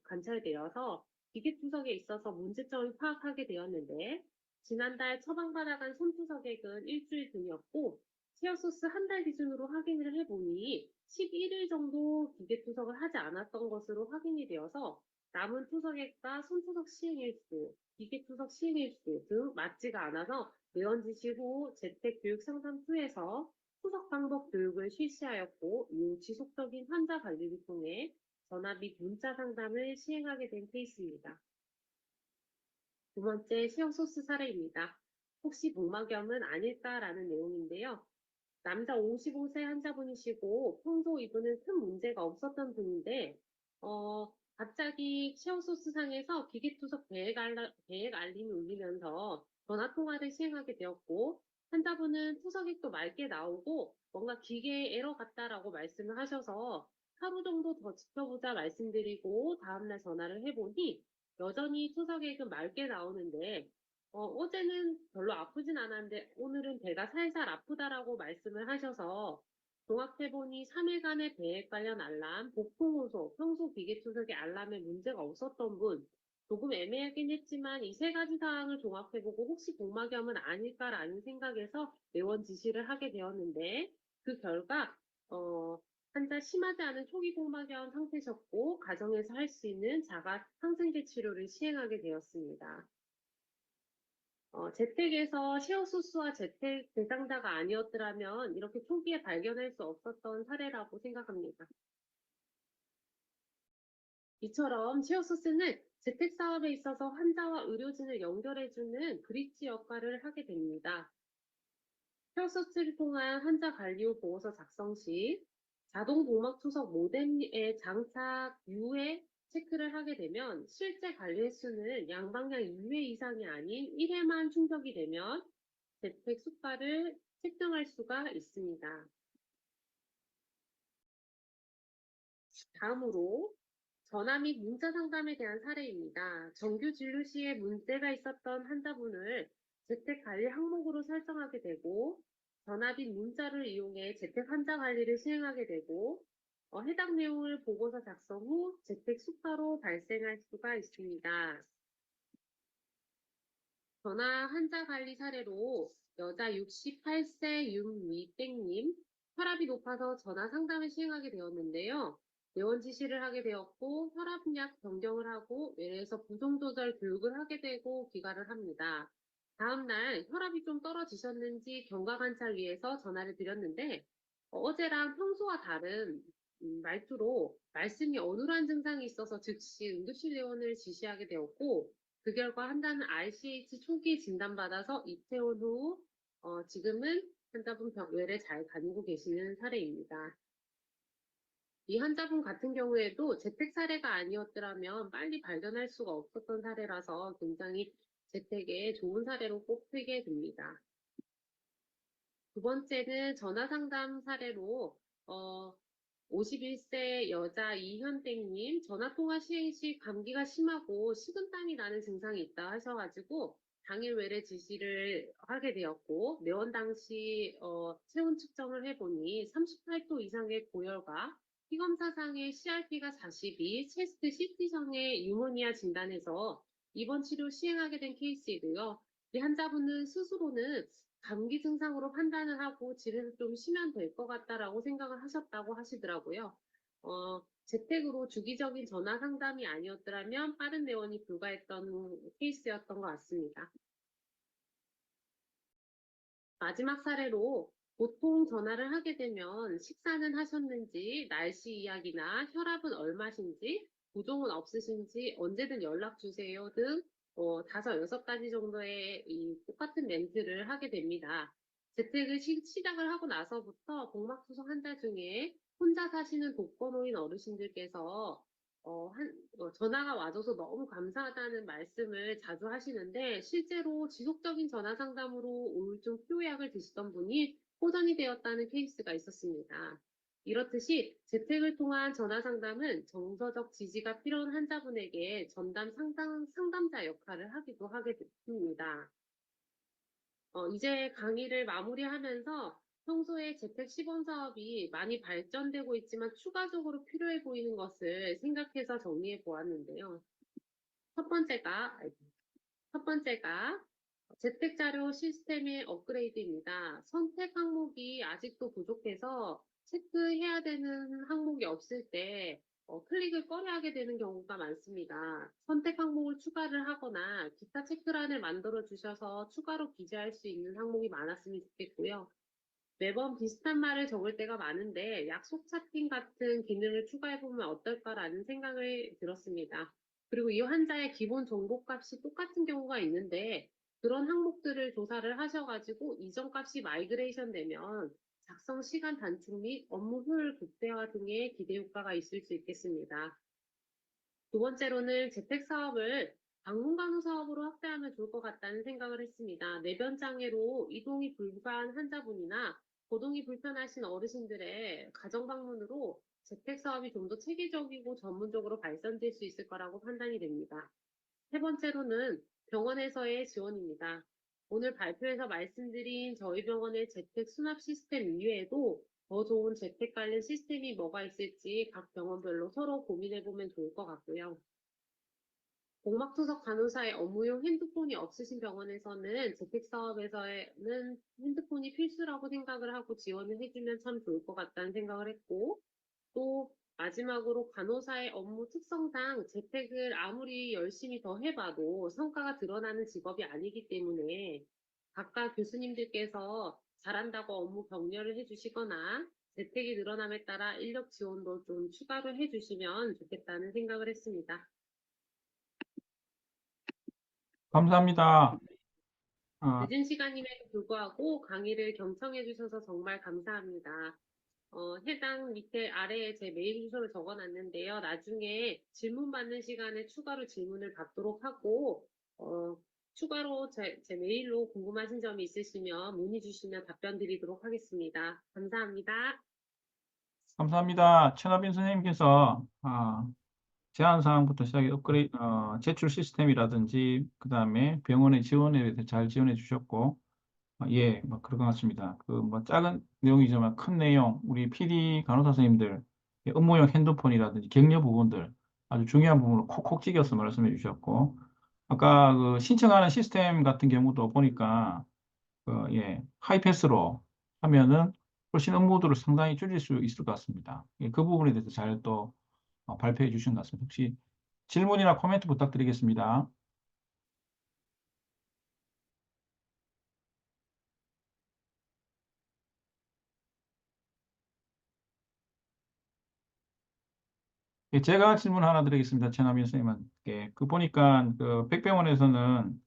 Speaker 7: 관찰되어서 기계투석에 있어서 문제점을 파악하게 되었는데 지난달 처방받아간 손투석액은 일주일 중이었고 쉐어소스 한 달 기준으로 확인을 해보니 11일 정도 기계투석을 하지 않았던 것으로 확인이 되어서 남은 투석액과 손투석 시행일수, 기계투석 시행일수 등 맞지가 않아서 내원 지시 후 재택교육 상담 2에서 투석 방법 교육을 실시하였고 이후 지속적인 환자 관리를 통해 전화 및 문자 상담을 시행하게 된 케이스입니다. 두 번째 쉐어소스 사례입니다. 혹시 복막염은 아닐까라는 내용인데요. 남자 55세 환자분이시고 평소 이분은 큰 문제가 없었던 분인데 갑자기 쉐어소스 상에서 기계투석 계획 알림이 울리면서 전화통화를 시행하게 되었고 환자분은 투석액도 맑게 나오고 뭔가 기계에 에러 같다라고 말씀을 하셔서 하루 정도 더 지켜보자 말씀드리고 다음날 전화를 해보니 여전히 투석액은 맑게 나오는데 어제는 별로 아프진 않았는데 오늘은 배가 살살 아프다라고 말씀을 하셔서 종합해보니 3일간의 배액 관련 알람, 복통호소, 평소 기계투석의 알람에 문제가 없었던 분, 조금 애매하긴 했지만 이 3가지 사항을 종합해보고 혹시 복막염은 아닐까라는 생각에서 내원 지시를 하게 되었는데 그 결과 환자 심하지 않은 초기 복막염 상태셨고 가정에서 할 수 있는 자가 항생제 치료를 시행하게 되었습니다. 재택에서 쉐어소스와 재택 대상자가 아니었더라면 이렇게 초기에 발견할 수 없었던 사례라고 생각합니다. 이처럼 쉐어소스는 재택 사업에 있어서 환자와 의료진을 연결해주는 브릿지 역할을 하게 됩니다. 쉐어소스를 통한 환자 관리 후 보고서 작성 시 자동 복막 투석 모뎀의 장착 유에 체크를 하게 되면 실제 관리 횟수는 양방향 2회 이상이 아닌 1회만 충족이 되면 재택 수가를 책정할 수가 있습니다. 다음으로 전화 및 문자 상담에 대한 사례입니다. 정규 진료 시에 문제가 있었던 환자분을 재택 관리 항목으로 설정하게 되고 전화 및 문자를 이용해 재택 환자 관리를 시행하게 되고 해당 내용을 보고서 작성 후 재택 수가로 발생할 수가 있습니다. 전화 환자 관리 사례로 여자 68세 윤미땡님, 혈압이 높아서 전화 상담을 시행하게 되었는데요. 내원 지시를 하게 되었고 혈압약 변경을 하고 외래에서 부종 조절 교육을 하게 되고 귀가를 합니다. 다음날 혈압이 좀 떨어지셨는지 경과 관찰 위해서 전화를 드렸는데 어제랑 평소와 다른 말투로 말씀이 어눌한 증상이 있어서 즉시 응급실 내원을 지시하게 되었고 그 결과 환자는 RCH 초기 진단받아서 입퇴원 후 지금은 환자분 외래 잘 다니고 계시는 사례입니다. 이 환자분 같은 경우에도 재택 사례가 아니었더라면 빨리 발견할 수가 없었던 사례라서 굉장히 재택에 좋은 사례로 꼽히게 됩니다. 두 번째는 전화 상담 사례로 51세 여자 이현땡님, 전화통화 시행 시 감기가 심하고 식은땀이 나는 증상이 있다 하셔가지고 당일 외래 지시를 하게 되었고 내원 당시 체온 측정을 해보니 38도 이상의 고열과 피검사상의 CRP가 42, 체스트 CT상의 유모니아 진단해서 입원 치료 시행하게 된 케이스이고요. 이 환자분은 스스로는 감기 증상으로 판단을 하고 집에서 좀 쉬면 될 것 같다라고 생각을 하셨다고 하시더라고요. 재택으로 주기적인 전화 상담이 아니었더라면 빠른 내원이 불가했던 케이스였던 것 같습니다. 마지막 사례로 보통 전화를 하게 되면 식사는 하셨는지, 날씨 이야기나 혈압은 얼마신지, 부종은 없으신지 언제든 연락 주세요 등 5, 6가지 정도의 이 똑같은 멘트를 하게 됩니다. 재택을 시작을 하고 나서부터 복막투석 환자 중에 혼자 사시는 독거노인 어르신들께서 전화가 와줘서 너무 감사하다는 말씀을 자주 하시는데 실제로 지속적인 전화 상담으로 우울증 피로약을 드시던 분이 호전이 되었다는 케이스가 있었습니다. 이렇듯이 재택을 통한 전화 상담은 정서적 지지가 필요한 환자분에게 전담 상담자 역할을 하기도 하게 됩니다. 이제 강의를 마무리하면서 평소에 재택 시범 사업이 많이 발전되고 있지만 추가적으로 필요해 보이는 것을 생각해서 정리해 보았는데요. 첫 번째가 재택 자료 시스템의 업그레이드입니다. 선택 항목이 아직도 부족해서 체크해야 되는 항목이 없을 때 클릭을 꺼려하게 되는 경우가 많습니다. 선택 항목을 추가를 하거나 기타 체크란을 만들어 주셔서 추가로 기재할 수 있는 항목이 많았으면 좋겠고요. 매번 비슷한 말을 적을 때가 많은데 약속 차팅 같은 기능을 추가해보면 어떨까라는 생각을 들었습니다. 그리고 이 환자의 기본 정보값이 똑같은 경우가 있는데 그런 항목들을 조사를 하셔가지고 이전 값이 마이그레이션 되면 작성 시간 단축 및 업무 효율 극대화 등의 기대 효과가 있을 수 있겠습니다. 두 번째로는 재택 사업을 방문간호 사업으로 확대하면 좋을 것 같다는 생각을 했습니다. 내변 장애로 이동이 불가한 환자분이나 거동이 불편하신 어르신들의 가정 방문으로 재택 사업이 좀 더 체계적이고 전문적으로 발전될 수 있을 거라고 판단이 됩니다. 세 번째로는 병원에서의 지원입니다. 오늘 발표에서 말씀드린 저희 병원의 재택 수납 시스템 이외에도 더 좋은 재택 관련 시스템이 뭐가 있을지 각 병원별로 서로 고민해보면 좋을 것 같고요. 복막투석 간호사의 업무용 핸드폰이 없으신 병원에서는 재택 사업에서는 핸드폰이 필수라고 생각을 하고 지원을 해주면 참 좋을 것 같다는 생각을 했고, 또 마지막으로 간호사의 업무 특성상 재택을 아무리 열심히 더 해봐도 성과가 드러나는 직업이 아니기 때문에 각각 교수님들께서 잘한다고 업무 격려를 해주시거나 재택이 늘어남에 따라 인력 지원도 좀 추가로 해주시면 좋겠다는 생각을 했습니다.
Speaker 1: 감사합니다.
Speaker 7: 늦은 시간임에도 불구하고 강의를 경청해 주셔서 정말 감사합니다. 해당 밑에 아래에 제 메일 주소를 적어놨는데요. 나중에 질문 받는 시간에 추가로 질문을 받도록 하고 추가로 제 메일로 궁금하신 점이 있으시면 문의 주시면 답변 드리도록 하겠습니다. 감사합니다.
Speaker 1: 감사합니다. 최나빈 선생님께서 제안 사항부터 시작해 제출 시스템이라든지 그다음에 병원의 지원에 대해서 잘 지원해 주셨고 예, 뭐 그런 것 같습니다. 그 뭐 작은 내용이지만 큰 내용 우리 PD 간호사 선생님들 업무용 핸드폰이라든지 격려 부분들 아주 중요한 부분을 콕콕 찍어서 말씀해 주셨고 아까 그 신청하는 시스템 같은 경우도 보니까 예, 하이패스로 하면은 훨씬 업무도를 상당히 줄일 수 있을 것 같습니다. 예, 그 부분에 대해서 잘 또 발표해 주신 것 같습니다. 혹시 질문이나 코멘트 부탁드리겠습니다. 예, 제가 질문 하나 드리겠습니다. 최남인 선생님께. 그 보니까 그 백병원에서는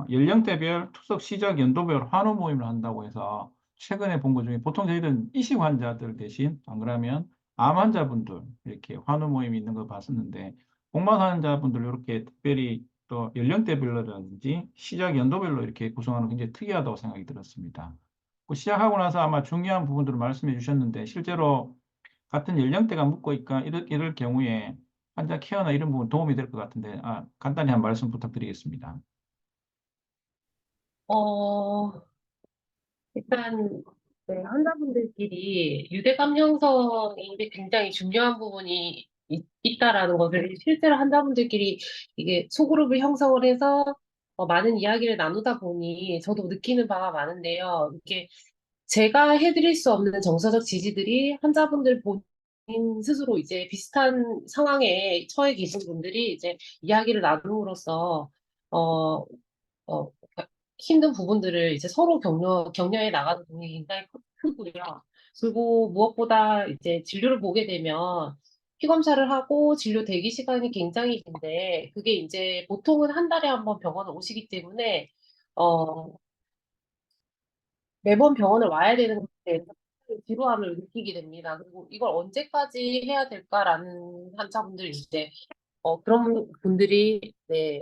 Speaker 1: 연령대별 투석 시작 연도별 환우 모임을 한다고 해서 최근에 본 것 중에 보통 저희들은 이식 환자들 대신 안 그러면 암 환자분들 이렇게 환우 모임이 있는 거 봤었는데 복막 환자분들 이렇게 특별히 또 연령대별로라든지 시작 연도별로 이렇게 구성하는 게 굉장히 특이하다고 생각이 들었습니다. 그 시작하고 나서 아마 중요한 부분들을 말씀해 주셨는데 실제로 같은 연령대가 묻고 있까 이럴 경우에 환자 케어나 이런 부분 도움이 될 것 같은데 간단히 한 말씀 부탁드리겠습니다.
Speaker 7: 어, 일단 네, 환자분들끼리 유대감 형성이 굉장히 중요한 부분이 있다라는 것을 실제로 환자분들끼리 이게 소그룹을 형성을 해서 많은 이야기를 나누다 보니 저도 느끼는 바가 많은데요. 이게 제가 해드릴 수 없는 정서적 지지들이 환자분들 본인 스스로 이제 비슷한 상황에 처해 계신 분들이 이제 이야기를 나눔으로써 어, 어, 힘든 부분들을 이제 서로 격려해 나가는 부분이 굉장히 크고요. 그리고 무엇보다 이제 진료를 보게 되면 피 검사를 하고 진료 대기 시간이 굉장히 긴데 그게 이제 보통은 한 달에 한 번 병원을 오시기 때문에 어, 매번 병원을 와야 되는 것에 대해서 지루함을 느끼게 됩니다. 그리고 이걸 언제까지 해야 될까라는 환자분들이 이제 그런 분들이 네,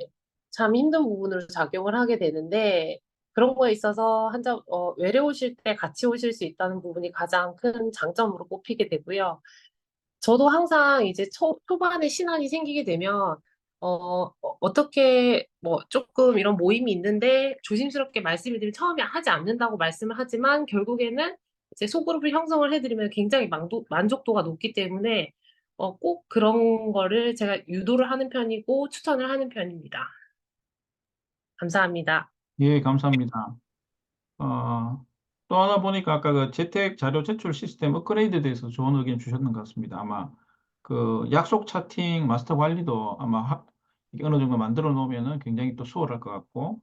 Speaker 7: 참 힘든 부분으로 작용을 하게 되는데 그런 거에 있어서 외래 오실 때 같이 오실 수 있다는 부분이 가장 큰 장점으로 꼽히게 되고요. 저도 항상 이제 초반에 신환이 생기게 되면 어떻게 뭐 조금 이런 모임이 있는데 조심스럽게 말씀을 드리면 처음에 하지 않는다고 말씀을 하지만 결국에는 이제 소그룹을 형성을 해드리면 굉장히 만족도가 높기 때문에 꼭 그런 거를 제가 유도를 하는 편이고 추천을 하는 편입니다. 감사합니다.
Speaker 1: 예, 감사합니다. 또 하나 보니까 아까 그 재택 자료 제출 시스템 업그레이드에 대해서 좋은 의견 주셨는 것 같습니다. 아마 그 약속 차팅 마스터 관리도 아마 이게 어느 정도 만들어 놓으면은 굉장히 또 수월할 것 같고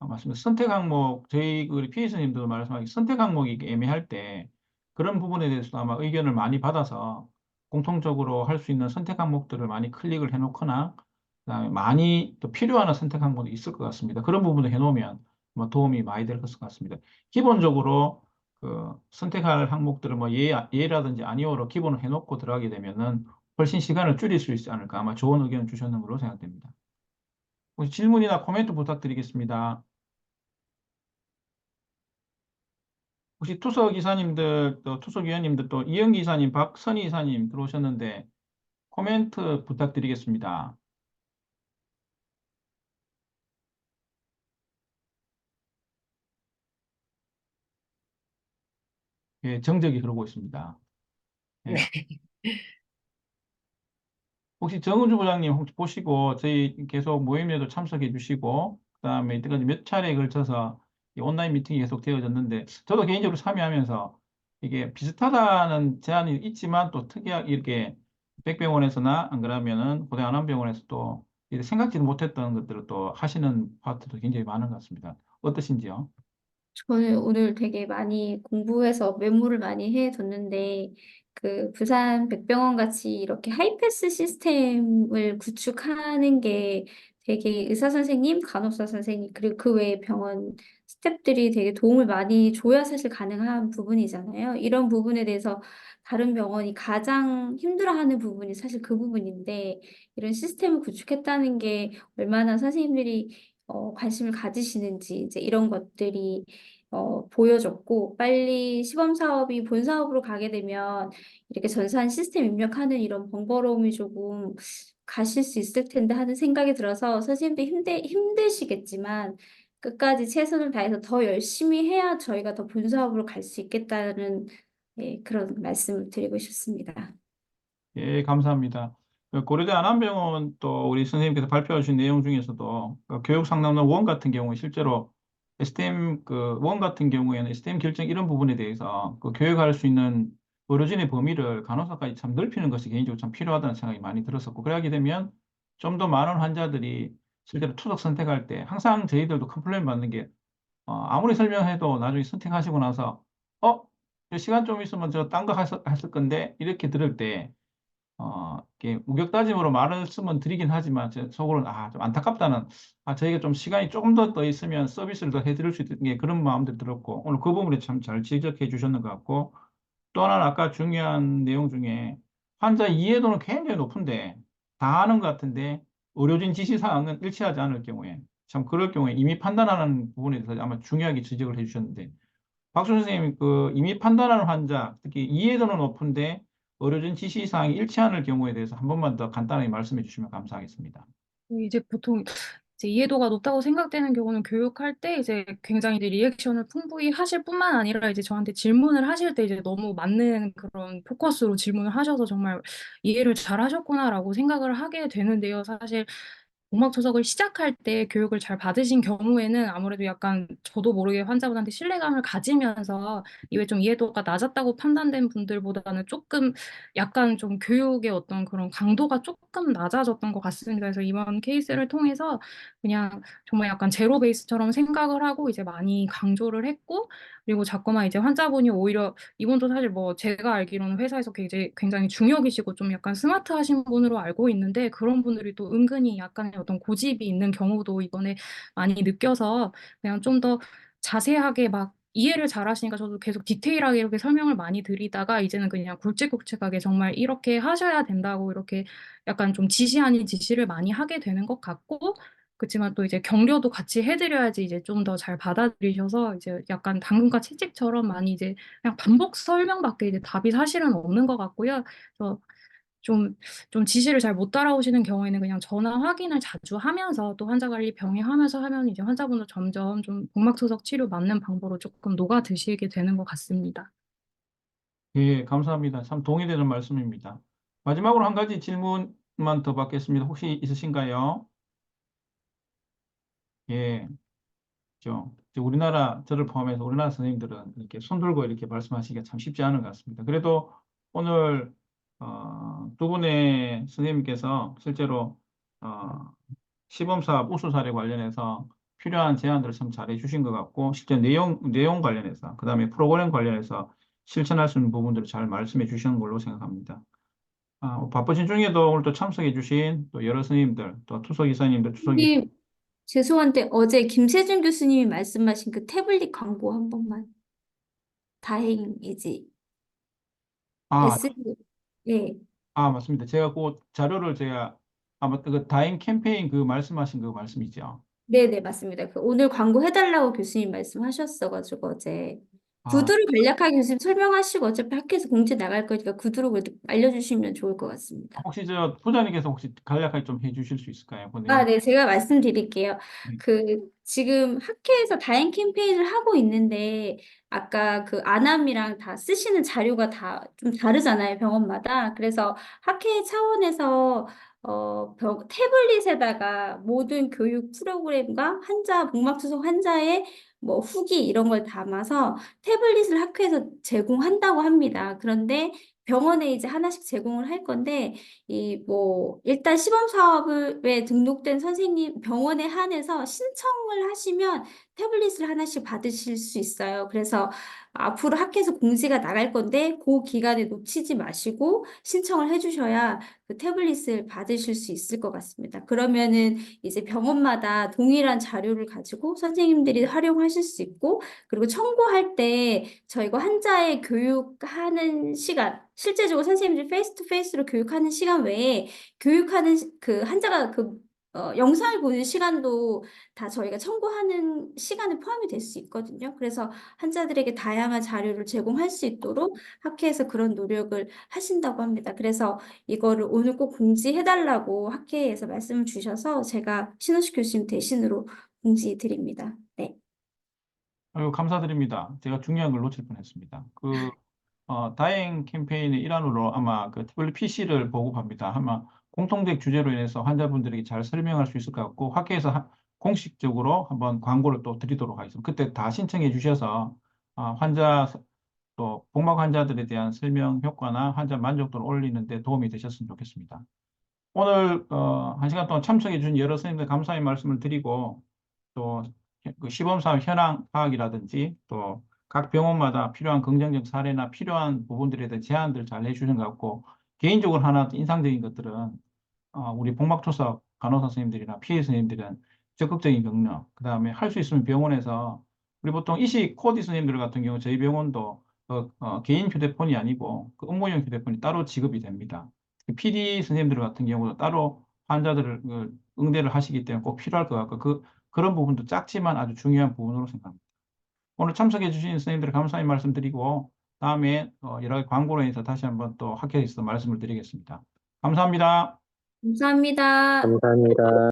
Speaker 1: 맞습니다. 선택 항목, 저희 그 피해자님도 말씀하기 선택 항목이 애매할 때 그런 부분에 대해서도 아마 의견을 많이 받아서 공통적으로 할 수 있는 선택 항목들을 많이 클릭을 해놓거나 그다음에 많이 또 필요한 선택 항목이 있을 것 같습니다. 그런 부분을 해놓으면 뭐 도움이 많이 될 것 같습니다. 기본적으로 그 선택할 항목들을 뭐 예라든지 아니오로 기본을 해놓고 들어가게 되면은 훨씬 시간을 줄일 수 있지 않을까 아마 좋은 의견을 주셨는 걸로 생각됩니다. 혹시 질문이나 코멘트 부탁드리겠습니다. 혹시 투석 이사님들, 또 투석 위원님들, 또 이영기 이사님, 박선희 이사님 들어오셨는데 코멘트 부탁드리겠습니다. 예, 정적이 그러고 있습니다. 예. 혹시 정은주 부장님 혹시 보시고 저희 계속 모임에도 참석해 주시고 그다음에 이때까지 몇 차례에 걸쳐서 이 온라인 미팅이 계속 되어졌는데 저도 개인적으로 참여하면서 이게 비슷하다는 제안이 있지만 또 특이하게 이렇게 백병원에서나 안 그러면은 고대 안암병원에서 또 이렇게 생각지도 못했던 것들을 또 하시는 파트도 굉장히 많은 것 같습니다. 어떠신지요?
Speaker 6: 저는 오늘 되게 많이 공부해서 메모를 많이 해뒀는데, 그 부산 백병원 같이 이렇게 하이패스 시스템을 구축하는 게 되게 의사 선생님, 간호사 선생님, 그리고 그 외에 병원 스태프들이 되게 도움을 많이 줘야 사실 가능한 부분이잖아요. 이런 부분에 대해서 다른 병원이 가장 힘들어하는 부분이 사실 그 부분인데, 이런 시스템을 구축했다는 게 얼마나 선생님들이 관심을 가지시는지 이제 이런 것들이 보여줬고, 빨리 시범 사업이 본 사업으로 가게 되면 이렇게 전산 시스템 입력하는 이런 번거로움이 조금 가실 수 있을 텐데 하는 생각이 들어서 선생님도 힘드시겠지만 끝까지 최선을 다해서 더 열심히 해야 저희가 더 본 사업으로 갈 수 있겠다는 그런 말씀을 드리고 싶습니다.
Speaker 1: 예, 감사합니다. 그 고려대 안암병원 또 우리 선생님께서 발표하신 내용 중에서도 그 교육 상담론 원 같은 경우 실제로 STEM 그 원 같은 경우에는 STEM 결정 이런 부분에 대해서 그 교육할 수 있는 의료진의 범위를 간호사까지 참 넓히는 것이 개인적으로 참 필요하다는 생각이 많이 들었었고 그러하게 되면 좀 더 많은 환자들이 실제로 투석 선택할 때 항상 저희들도 컴플레인 받는 게 아무리 설명해도 나중에 선택하시고 나서 어? 시간 좀 있으면 저 딴 거 했을 건데 이렇게 들을 때 이렇게 우격다짐으로 말씀은 드리긴 하지만 제 속으로는 좀 안타깝다는 저희가 좀 시간이 조금 더 있으면 서비스를 더 해드릴 수 있는 게 그런 마음도 들었고 오늘 그 부분에 참 잘 지적해 주셨는 것 같고 또 하나는 아까 중요한 내용 중에 환자 이해도는 굉장히 높은데 다 아는 것 같은데 의료진 지시사항은 일치하지 않을 경우에 참 그럴 경우에 이미 판단하는 부분에 대해서 아마 중요하게 지적을 해 주셨는데 박수 선생님, 그 이미 판단하는 환자, 특히 이해도는 높은데 의료진 지시사항이 일치 않을 경우에 대해서 한 번만 더 간단하게 말씀해 주시면 감사하겠습니다.
Speaker 5: 이제 보통 이제 이해도가 높다고 생각되는 경우는 교육할 때 이제 굉장히 이제 리액션을 풍부히 하실 뿐만 아니라 이제 저한테 질문을 하실 때 이제 너무 맞는 그런 포커스로 질문을 하셔서 정말 이해를 잘 하셨구나라고 생각을 하게 되는데요. 사실 공막투석을 시작할 때 교육을 잘 받으신 경우에는 아무래도 약간 저도 모르게 환자분한테 신뢰감을 가지면서 이외 좀 이해도가 낮았다고 판단된 분들보다는 조금 약간 좀 교육의 어떤 그런 강도가 조금 낮아졌던 것 같습니다. 그래서 이번 케이스를 통해서 그냥 정말 약간 제로 베이스처럼 생각을 하고 이제 많이 강조를 했고 그리고 자꾸만 이제 환자분이 오히려 이분도 사실 뭐 제가 알기로는 회사에서 굉장히 중역이시고 좀 약간 스마트하신 분으로 알고 있는데 그런 분들이 또 은근히 약간의 어떤 고집이 있는 경우도 이번에 많이 느껴서 그냥 좀 더 자세하게 막 이해를 잘 하시니까 저도 계속 디테일하게 이렇게 설명을 많이 드리다가 이제는 그냥 굵직굵직하게 정말 이렇게 하셔야 된다고 이렇게 약간 좀 지시 아닌 지시를 많이 하게 되는 것 같고 그치만 또 이제 격려도 같이 해드려야지 이제 좀 더 잘 받아들이셔서 이제 약간 당근과 채찍처럼 많이 이제 그냥 반복 설명밖에 이제 답이 사실은 없는 것 같고요. 그래서 좀, 좀 지시를 잘 못 따라오시는 경우에는 그냥 전화 확인을 자주 하면서 또 환자 관리 병행하면서 하면 이제 환자분도 점점 좀 복막투석 치료 맞는 방법으로 조금 녹아드시게 되는 것 같습니다.
Speaker 1: 예, 감사합니다. 참 동의되는 말씀입니다. 마지막으로 한 가지 질문만 더 받겠습니다. 혹시 있으신가요? 예, 이제 우리나라, 저를 포함해서 우리나라 선생님들은 이렇게 손 들고 이렇게 말씀하시기가 참 쉽지 않은 것 같습니다. 그래도 오늘, 두 분의 선생님께서 실제로, 어, 시범사업 우수 사례 관련해서 필요한 제안들을 참 잘해 주신 것 같고, 실제 내용 관련해서, 그 다음에 프로그램 관련해서 실천할 수 있는 부분들을 잘 말씀해 주시는 걸로 생각합니다. 바쁘신 중에도 오늘 또 참석해 주신 또 여러 선생님들, 또 투석 이사님들,
Speaker 6: 선생님, 죄송한데 어제 김세준 교수님이 말씀하신 그 태블릿 광고 한 번만. 다행이지.
Speaker 1: 아,
Speaker 6: SD, 예.
Speaker 1: 맞습니다. 제가 그 자료를 제가, 맞다. 그 다행 캠페인 그 말씀하신 그 말씀이죠.
Speaker 6: 네네, 맞습니다. 그 오늘 광고 해달라고 교수님 말씀하셨어가지고 어제
Speaker 1: 아,
Speaker 6: 구두를 간략하게 교수님 설명하시고 어차피 학교에서 공지 나갈 거니까 구두로 그래도 알려주시면 좋을 것 같습니다.
Speaker 1: 혹시 부장님께서 혹시 간략하게 좀 해주실 수 있을까요? 그
Speaker 6: 아,
Speaker 1: 내용.
Speaker 6: 네, 제가 말씀드릴게요.
Speaker 1: 네.
Speaker 6: 지금 학회에서 다행 캠페인을 하고 있는데, 아까 그 안암이랑 다 쓰시는 자료가 다 좀 다르잖아요, 병원마다. 그래서 학회 차원에서, 태블릿에다가 모든 교육 프로그램과 복막투석 환자의 뭐 후기 이런 걸 담아서 태블릿을 학회에서 제공한다고 합니다. 그런데 병원에 이제 하나씩 제공을 할 건데, 일단 시범 사업에 등록된 선생님 병원에 한해서 신청을 하시면 태블릿을 하나씩 받으실 수 있어요. 그래서 앞으로 학회에서 공지가 나갈 건데, 그 기간에 놓치지 마시고 신청을 해주셔야 그 태블릿을 받으실 수 있을 것 같습니다. 그러면은 이제 병원마다 동일한 자료를 가지고 선생님들이 활용하실 수 있고, 그리고 청구할 때 저희가 환자의 교육하는 시간, 실제적으로 선생님들이 페이스 투 페이스로 교육하는 시간 외에 교육하는 그 환자가 그 영상을 보는 시간도 다 저희가 청구하는 시간에 포함이 될 수 있거든요. 그래서 환자들에게 다양한 자료를 제공할 수 있도록 학회에서 그런 노력을 하신다고 합니다. 그래서 이거를 오늘 꼭 공지해달라고 학회에서 말씀을 주셔서 제가 신원식 교수님 대신으로 공지 드립니다. 네.
Speaker 1: 아유, 감사드립니다. 제가 중요한 걸 놓칠 뻔했습니다. 다행 캠페인의 일환으로 아마 그 태블릿 PC를 보급합니다. 아마 공통된 주제로 인해서 환자분들에게 잘 설명할 수 있을 것 같고 학회에서 공식적으로 한번 광고를 또 드리도록 하겠습니다. 그때 다 신청해 주셔서 또 복막 환자들에 대한 설명 효과나 환자 만족도를 올리는 데 도움이 되셨으면 좋겠습니다. 오늘 1시간 동안 참석해 준 여러 선생님들 감사의 말씀을 드리고 또 그 시범사업 현황 파악이라든지 또 각 병원마다 필요한 긍정적 사례나 필요한 부분들에 대한 제안들 잘 해주신 것 같고 개인적으로 하나 인상적인 것들은 우리 복막투석 간호사 선생님들이나 PA 선생님들은 적극적인 격려, 그 다음에 할 수 있으면 병원에서 우리 보통 이식 코디 선생님들 같은 경우 저희 병원도 개인 휴대폰이 아니고 그 업무용 휴대폰이 따로 지급이 됩니다. PD 선생님들 같은 경우도 따로 환자들을 응대를 하시기 때문에 꼭 필요할 것 같고 그런 부분도 작지만 아주 중요한 부분으로 생각합니다. 오늘 참석해 주신 선생님들 감사의 말씀드리고 다음에 여러 가지 광고로 인해서 다시 한번 또 학회에서 말씀을 드리겠습니다. 감사합니다.
Speaker 6: 감사합니다.
Speaker 8: 감사합니다.